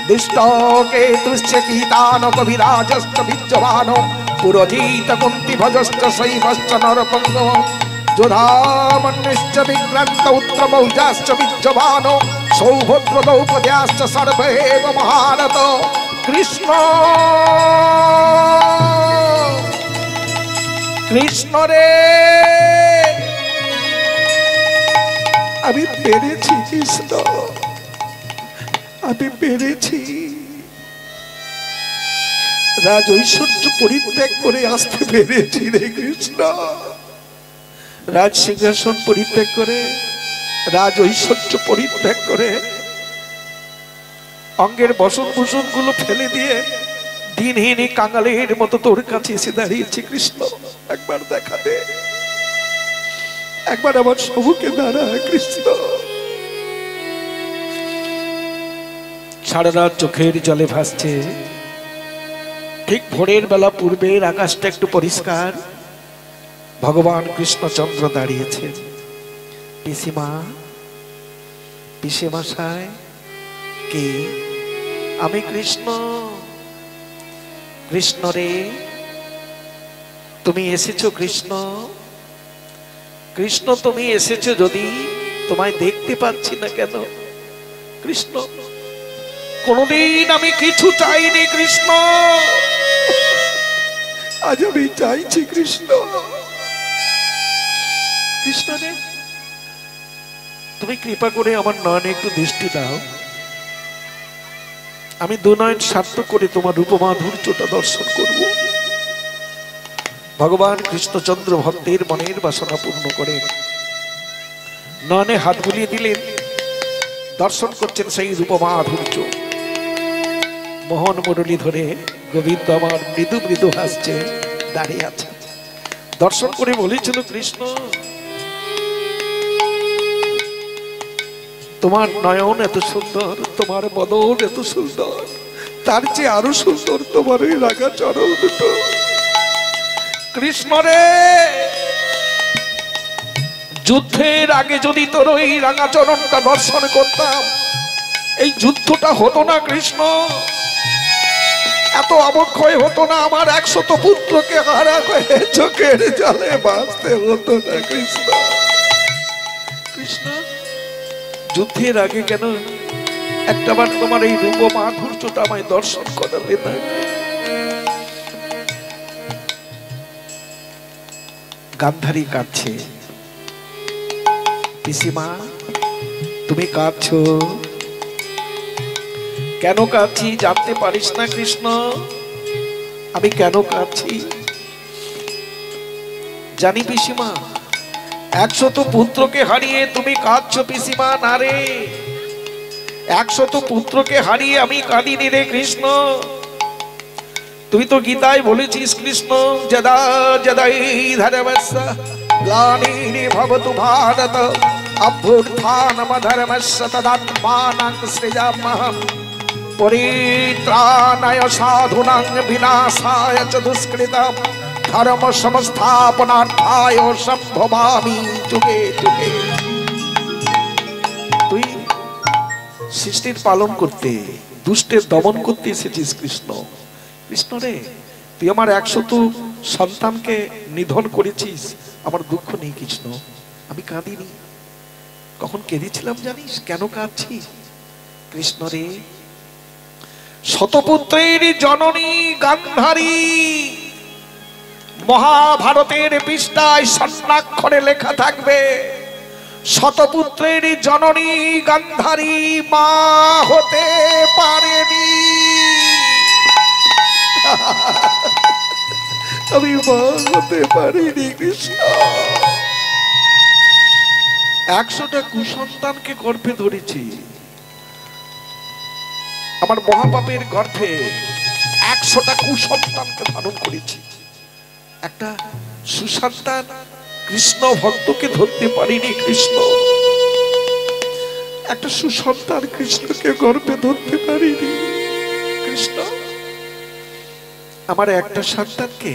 দিষ্টকেতুশ্চ কীতানকবিরাজশ্চ বিদ্যমানো পুরোজিত কুন্তিভজশ্চ শৈবশ্চ নরপঙ্গম যোধামন্যশ্চ বিক্রান্ত উত্তমৌজাশ্চ বিদ্যমানো সৌভদ্র দ্রৌপদ্যাশ্চ সর্বৈব মহারত। কৃষ্ণ কৃষ্ণ রে, আমি পেরেছি কৃষ্ণ, আমি পেরেছি। রাজ ঐশ্বর্য পরিত্যাগ করে আসতে পেরেছি রে কৃষ্ণ। রাজ সিংহাসন পরিত্যাগ করে, রাজ ঐশ্বর্য পরিত্যাগ করে, অঙ্গের বসন ভূষণ গুলো ফেলে দিয়ে দিনহীন কাঙালের মতো তোর কাছে এসে দাঁড়িয়েছি কৃষ্ণ। একবার দেখা দে, একবার আমার সবুকে দাঁড়া কৃষ্ণ। সারা রাত চোখের জলে ভাসছে। ঠিক ভোরের বেলা পূর্বের আকাশটা একটু পরিষ্কার, ভগবান কৃষ্ণচন্দ্র দাঁড়িয়েছে। পিসিমা, পিসিমশাই, কে? আমি কৃষ্ণ। কৃষ্ণ রে, তুমি এসেছো কৃষ্ণ। কৃষ্ণ তুমি এসেছো, যদি তোমায় দেখতে পাচ্ছি না কেন? কৃষ্ণ কোনদিন আমি কিছু চাইনি কৃষ্ণ, আজ আমি চাইছি কৃষ্ণ। কৃষ্ণ রে, তুমি কৃপা করে আমার নয়নে একটু দৃষ্টি দাও, আমি দুনয়ন সার্থক করে তোমার রূপমাধুর্যটা দর্শন করব। ভগবান কৃষ্ণচন্দ্র ভক্তের মনের বাসনা পূর্ণ করেন, নয়নে হাত বুলিয়ে দিলেন, দর্শন করছেন সেই রূপমাধুর্য। মোহন মুরলী ধরে গোবিন্দ আমার মৃদু মৃদু হাসছে, দাঁড়িয়ে আছে। দর্শন করে বলেছিল, কৃষ্ণ তোমার নয়ন এত সুন্দর, তোমার বদন এত সুন্দর, তার চেয়ে আরো সুন্দর তোমার ওই রাগা চরণ দুটো। কৃষ্ণ রে, যুদ্ধের আগে যদি তোর ওই রাঙা চরণটা দর্শন করতাম, এই যুদ্ধটা হতো না কৃষ্ণ, এত অবক্ষয় হতো না, আমার 100 পুত্রকে হারা হয়ে চোখের জলে বাঁচতে হতো না কৃষ্ণ। কৃষ্ণ, যুদ্ধের আগে কেন একটাবার তোমার এই রূপ মাধুর্যটা আমায় দর্শন করালে না? গান্ধারী কাঁদছে। পিসিমা, তুমি কাঁদছো কেন? কাঁদছি জানতে পারিস না কৃষ্ণ আমি কেন কাঁদছি? জানি পিসিমা, 100 পুত্রকে হারিয়ে তুমি কাঁদছো পিসিমা। না রে, 100 পুত্রকে হারিয়ে আমি কাঁদিনি রে কৃষ্ণ। তুই তো গীতায় বলেছিস কৃষ্ণ, যদা যদাই ধর্মস্য গ্লানির্ ভবতু ভারত অভ্যুত্থানম ধর্মস্য তদাত্মানং সৃজাম্যহম পরিত্রাণায় সাধুনাং বিনাশায় চ দুষ্কৃতম ধর্ম সংস্থাপনার্থায় সম্ভবামি যুগে যুগে। তুই সৃষ্টির পালন করতে, দুষ্টের দমন করতে এসেছিস কৃষ্ণ। কৃষ্ণ রে, তুই আমার 100 সন্তানকে নিধন করেছিস, আমার দুঃখ নেই কৃষ্ণ, আমি কাঁদিনি। কখন কেঁদেছিলাম জানিস? কেন কাঁদছি? কৃষ্ণ রে, শতপুত্রের জননী গান্ধারী, মহাভারতের পৃষ্ঠায় স্বর্ণাক্ষরে লেখা থাকবে, শতপুত্রের জননী গান্ধারী মা হতে পারেনি। আমি মা হতে পারিনি কৃষ্ণ। 100টা কুসন্তানকে গর্ভে ধরেছি, আমার মহাপাপের গর্ভে 100টা কুসন্তানকে ধারণ করেছি। একটা সুসন্তান কৃষ্ণ ভক্তকে ধরতে পারিনি কৃষ্ণ, একটা সুসন্তান কৃষ্ণকে গর্ভে ধরতে পারিনি কৃষ্ণ। আমার একটা সন্তানকে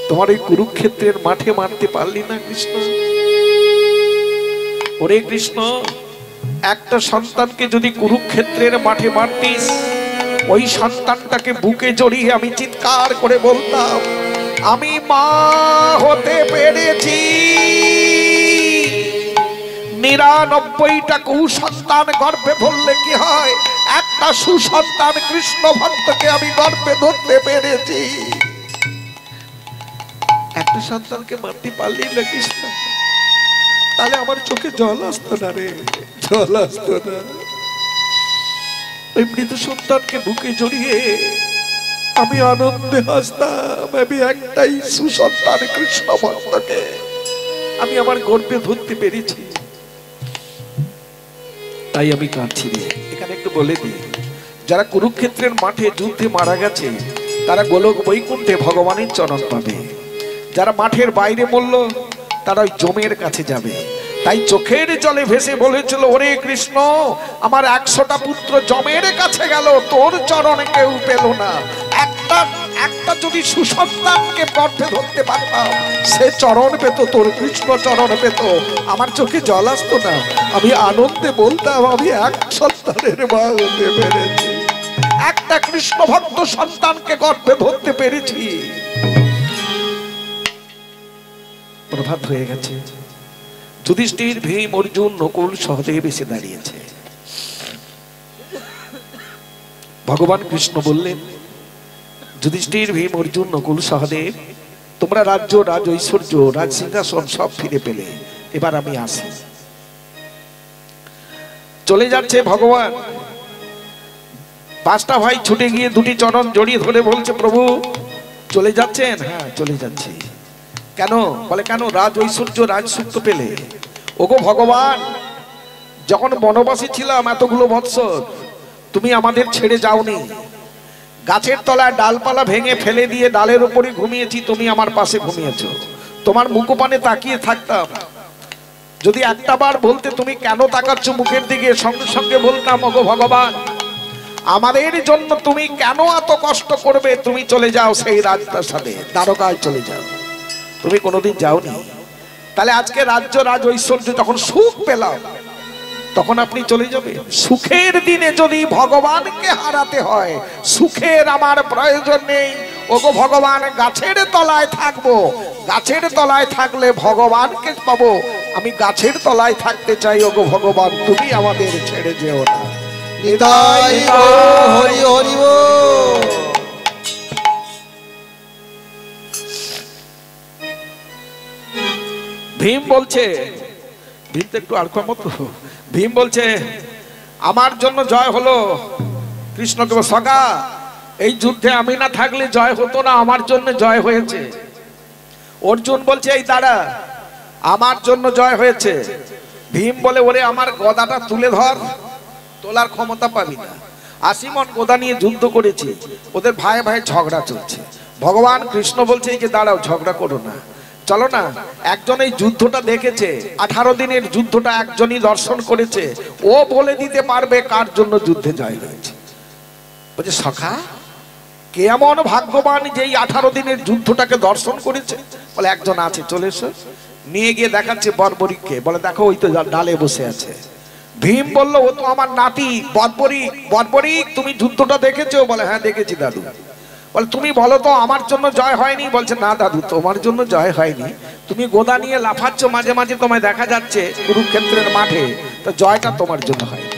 তোমার এই কুরুক্ষেত্রের মাঠে মারতে পারলি না কৃষ্ণ। ওরে কৃষ্ণ, একটা সন্তানকে যদি কুরুক্ষেত্রের মাঠে মারতিস, ওই সন্তানটাকে বুকে জড়িয়ে আমি চিৎকার করে বলতাম, আমি মা হতে পেরেছি। 99টা কুসন্তান গর্ভে ধরলে কি হয়? একটা সুসন্তান কৃষ্ণ ভক্তকে আমি গর্ভে ধরতে পেরেছি। একটা সন্তানকে মারতে পারলি না কৃষ্ণ, তাহলে আমার চোখে জল আসতো না রে, জল আসতো না। ওই মৃত সন্তানকে বুকে জড়িয়ে আমি আনন্দে হাসতাম, আমি একটাই সুসন্তান কৃষ্ণ ভক্তকে আমি আমার গর্ভে ধরতে পেরেছি, তাই আমি কাঁদছি রে। এখানে একটু বলে দিই, যারা কুরুক্ষেত্রের মাঠে যুদ্ধে মারা গেছে তারা গোলক বৈকুণ্ঠে ভগবানের চরণ পাবে, যারা মাঠের বাইরে মরল তারা ওই যমের কাছে যাবে। তাই চোখের জলে ভেসে বলেছিল, ওরে কৃষ্ণ আমার 100টা পুত্র যমের কাছে গেল, তোর চরণে কেউ পেল না। একটা যদি সুসন্তানকে গর্ভে ধরতে পারতাম, সে চরণ পেত, তোর কৃষ্ণ চরণ পেত, আমার চোখে জল আসতো না। আমি আনন্দে বলতাম, আমি 1 সন্তানের মা হতে পেরেছি, একটা কৃষ্ণ ভক্ত সন্তানকে গর্ভে ধরতে পেরেছি। প্রভাত হয়ে গেছে, যুধিষ্ঠির, ভীম, অর্জুন, নকুল, সহদেব এসে দাঁড়িয়েছে। ভগবান কৃষ্ণ বললেন, যুধিষ্ঠির, ভীম, অর্জুন, নকুল, সহদেব, তোমরা রাজ্য, রাজ ঐশ্বর্য, রাজ সিংহাসন সব ফিরে পেলে, এবার আমি আসি। চলে যাচ্ছে ভগবান। পাঁচটা ভাই ছুটে গিয়ে দুটি চরণ জড়িয়ে ধরে বলছে, প্রভু চলে যাচ্ছেন? হ্যাঁ চলে যাচ্ছি। কেন? বলে কেন? রাজ ঐশ্বর্য, রাজ সুখ তো পেলে। ওগো ভগবান, যখন বনবাসী ছিলাম এতগুলো বৎসর, তুমি আমাদের ছেড়ে যাওনি। গাছের তলায় ডালপালা ভেঙে ফেলে দিয়ে ডালের উপরে ঘুমিয়েছি, তুমি আমার পাশে ঘুমিয়েছো। তোমার মুখপানে তাকিয়ে থাকতাম। যদি একটা বার বলতে তুমি কেন তাকাচ্ছ মুখের দিকে, সঙ্গে সঙ্গে বলতাম, ওগো ভগবান, আমাদের জন্য তুমি কেন এত কষ্ট করবে? তুমি চলে যাও সেই রাজপ্রাসাদে, দ্বারকায় চলে যাও। তুমি কোনোদিন যাওনি। তাহলে আজকে রাজ্য, রাজ ঐশ্বর্য যখন সুখ পেলাম, তখন আপনি চলে যাবে? সুখের দিনে যদি ভগবানকে হারাতে হয়, সুখের আমার প্রয়োজন নেই। ওগো ভগবান, গাছের তলায় থাকবো। গাছের তলায় থাকলে ভগবানকে পাবো। আমি গাছের তলায় থাকতে চাই। ওগো ভগবান, তুমি আমাদের ছেড়ে যেও না। নিতাই গৌর হরি হরি বল। ভীম বলছে, ভীম তো একটু আর মতো, ভীম বলছে, আমার জন্য জয় হলো। কৃষ্ণকে সখা, এই যুদ্ধে আমি না থাকলে জয় হতো না, আমার জন্য জয় হয়েছে। অর্জুন বলছে, এই দাঁড়া, আমার জন্য জয় হয়েছে। ভীম বলে, ওরে আমার গদাটা তুলে ধর। তোলার ক্ষমতা পাবি না। 80 মণ গদা নিয়ে যুদ্ধ করেছি। ওদের ভাই ভাই ঝগড়া চলছে। ভগবান কৃষ্ণ বলছে, এই যে দাঁড়াও, ঝগড়া করো না, চলো না। একজন এই যুদ্ধটা দেখেছে, 18 দিনের যুদ্ধটা একজনই দর্শন করেছে। ও বলে দিতে পারবে কার জন্য যুদ্ধে জয় হয়েছে। বলছে, সখা, কে এমন ভাগ্যবান যে এই 18 দিনের যুদ্ধটাকে দর্শন করেছে? বলে, একজন আছে, চলে এসো। নিয়ে গিয়ে দেখাচ্ছে বর্বরিককে। বলে, দেখো, ওই তো ডালে বসে আছে। ভীম বলল, ও তো আমার নাতি বর্বরিক। বর্বরিক, তুমি যুদ্ধটা দেখেছো? বলে, হ্যাঁ দেখেছি দাদু। বলে, তুমি বলো তো আমার জন্য জয় হয়নি? বলছে, না দাদু, তোমার জন্য জয় হয়নি। তুমি গোদা নিয়ে লাফাচ্ছ, মাঝে মাঝে তোমায় দেখা যাচ্ছে কুরুক্ষেত্রের মাঠে, তো জয়টা তোমার জন্য হয়নি।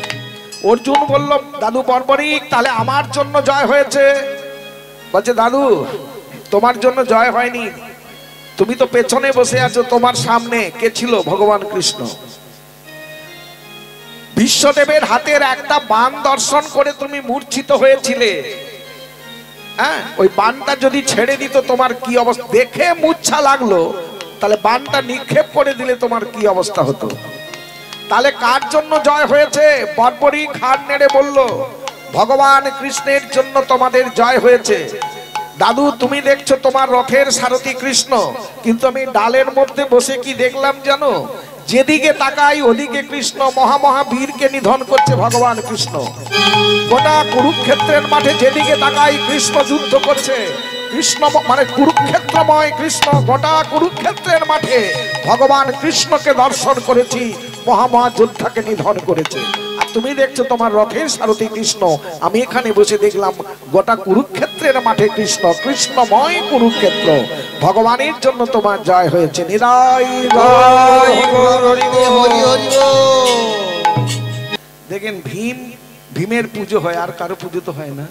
অর্জুন বলল, দাদু বর্বরিক, তাহলে আমার জন্য জয় হয়েছে? বলছে, দাদু তোমার জন্য জয় হয়নি, তুমি তো পেছনে বসে আছো, তোমার সামনে কে ছিল? ভগবান কৃষ্ণ। বিশ্বদেবের হাতের একটা বাণ দর্শন করে তুমি মূর্ছিত হয়েছিলে। হ্যাঁ, ওই বাণটা যদি ছেড়ে দিত তোমার কি অবস্থা? দেখে মূর্ছা লাগলো, তাহলে বাণটা নিক্ষেপ করে দিলে তোমার কি অবস্থা হতো? তাহলে কার জন্য জয় হয়েছে? বর্বরিক হাত নেড়ে বলল, ভগবান কৃষ্ণের জন্য তোমাদের জয় হয়েছে। দাদু, তুমি দেখছো তোমার রথের সারথি কৃষ্ণ, কিন্তু আমি ডালের মধ্যে বসে কি দেখলাম জানো? যেদিকে তাকাই ওদিকে কৃষ্ণ মহামহাবীরকে নিধন করছে ভগবান কৃষ্ণ। গোটা কুরুক্ষেত্রের মাঠে যেদিকে তাকাই কৃষ্ণ যুদ্ধ করছে। কৃষ্ণ মানে কুরুক্ষেত্রময় কৃষ্ণ, গোটা কুরুক্ষেত্রের মাঠে ভগবান কৃষ্ণকে দর্শন করেছি, মহামহাযোদ্ধাকে নিধন করেছে। আর তুমি দেখছো তোমার রথের সারথি কৃষ্ণ, আমি এখানে বসে দেখলাম গোটা কুরুক্ষেত্রের মাঠে কৃষ্ণ, কৃষ্ণময় কুরুক্ষেত্র। ভগবানের জন্য তোমার জয় হয়েছে। নিতাই গৌর হরি হরি বল। দেখেন, ভীমের পুজো হয়, আর কারো পুজো তো হয় না।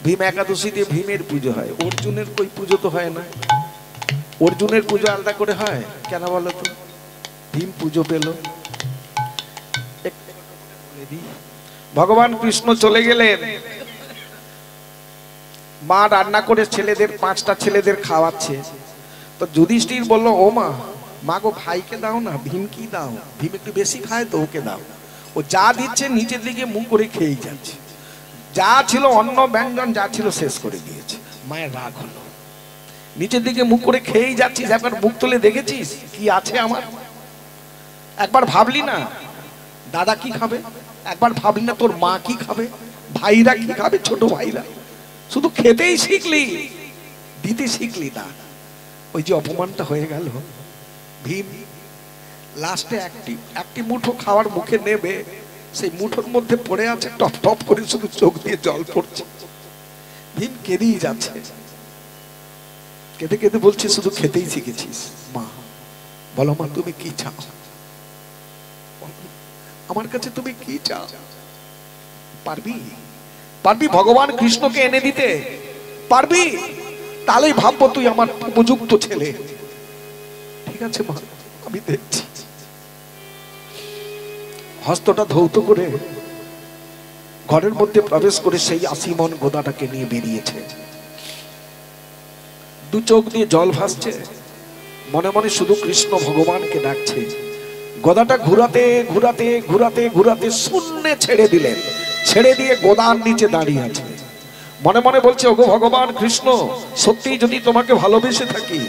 ভীম একাদশীতে ভীমের পুজো হয়, অর্জুনের কই পুজো তো হয় না। অর্জুনের পুজো আলাদা করে হয় কেন বলো তো? ভীম পুজো পেল। ভগবান কৃষ্ণ চলে গেলেন, মা রান্না করে ছেলেদের, 5টা ছেলেদের খাওয়াচ্ছে। তো যুধিষ্ঠির বলল, ও মা, মা গো, ভাইকে দাও না, ভীম কি দাও, ভীম একটু বেশি খায় তো, ওকে দাও। ও যা দিচ্ছে নিচের দিকে মুখ করে খেয়েই যাচ্ছে। যা ছিল অন্ন ব্যঞ্জন যা ছিল শেষ করে দিয়েছে। মায়ের রাগ হলো, নিচের দিকে মুখ করে খেয়েই যাচ্ছিস, একবার মুখ তুলে দেখেছিস কি আছে আমার? একবার ভাবলি না দাদা কি খাবে? একবার ভাবলি না তোর মা কি খাবে, ভাইরা কি খাবে, ছোট ভাইরা? শুধু খেতেই শিখলি, দিতে শিখলি না। ওই যে অপমানটা হয়ে গেল। ভীম লাস্টে একটি মুঠো খাওয়ার মুখে নেবে, সেই মুঠোর মধ্যে পড়ে আছে, টপ টপ করে শুধু চোখ দিয়ে জল পড়ছে। ভীম কেঁদেই যাচ্ছে, কেঁদে কেঁদে বলছে, শুধু খেতেই শিখেছিস। মা বলো, মা তুমি কি চাও? আমার কাছে তুমি কি চাও? পারবি? পারবি ভগবান কৃষ্ণকে এনে দিতে পারবি? তাহলেই ভাববো তুই আমার উপযুক্ত ছেলে। ঠিক আছে মা, আমি দেখছি। হস্তটা ধৌত করে ঘরের মধ্যে প্রবেশ করে সেই 80 মণ গোদাটাকে নিয়ে বেরিয়েছে। দু চোখ দিয়ে জল ভাসছে, মনে মনে শুধু কৃষ্ণ ভগবানকে ডাকছে। গদাটা ঘুরাতে ঘুরাতে ঘুরাতে ঘুরাতে শূন্যে ছেড়ে দিলেন। ছেড়ে দিয়ে গোদার নিচে দাঁড়িয়ে আছে, মনে মনে বলছে, ওগো ভগবান কৃষ্ণ, সত্যি যদি তোমাকে ভালোবেসে থাকি,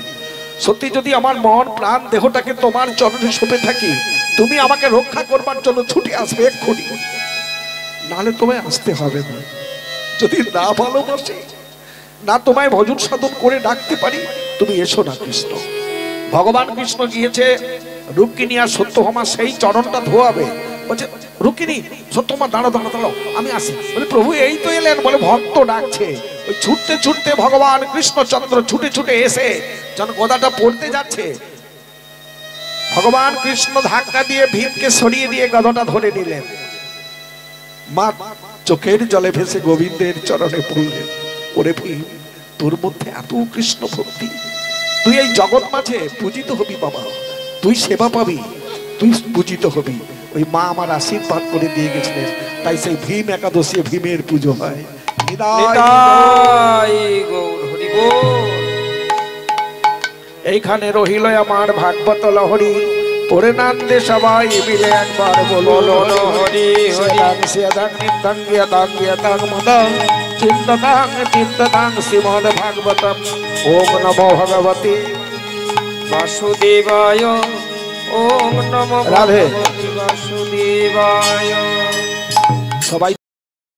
সত্যি যদি আমার মন প্রাণ দেহটাকে তোমার চরণে সঁপে থাকি, তুমি আমাকে রক্ষা করবার জন্য ছুটে আসবে এক্ষুনি, নাহলে তোমায় আসতে হবে না। যদি না ভালোবাসি, না তোমায় ভজন সাধন করে ডাকতে পারি, তুমি এসো না কৃষ্ণ। ভগবান কৃষ্ণ গিয়েছে রুক্মিণী আর সত্যভামা সেই চরণটা ধোয়াবে। বলছে, রুক্মিণী, সত্যভামা দাঁড়াও দাঁড়াও দাঁড়াও, আমি আসি। বলে, প্রভু এই তো এলেন। বলে, ভক্ত ডাকছে। ওই ছুটতে ছুটতে ভগবান কৃষ্ণচন্দ্র ছুটে ছুটে এসে যখন গোদাটা পড়তে যাচ্ছে, ভগবান কৃষ্ণ ধাক্কা দিয়ে ভীমকে সরিয়ে দিয়ে গদাটা ধরে নিলেন। মা চোখের জলে ভেসে গোবিন্দের চরণে পড়লেন। ওরে ভীম, তোর মধ্যে এত কৃষ্ণ ভক্তি, তুই এই জগৎ মাঝে পূজিত হবি বাবা, তুই সেবা পাবি, তুই পূজিত হবি। ওই মা আমার আশীর্বাদ করে দিয়ে গেছিলেন, তাই সেই ভীম একাদশী ভীমের পুজো হয়। এইখানে রহিল আমার ভাগবত লহরী, পরে নান্দে সবাই মিলে একবার বলো হরি হরি। চিন্ততাং চিন্ততাং শ্রীমদ ভাগবতম। ওম নমো ভগবতে বাসুদেবায়। ওম নমো রাধে ভগবতে বাসুদেবায়। সবাই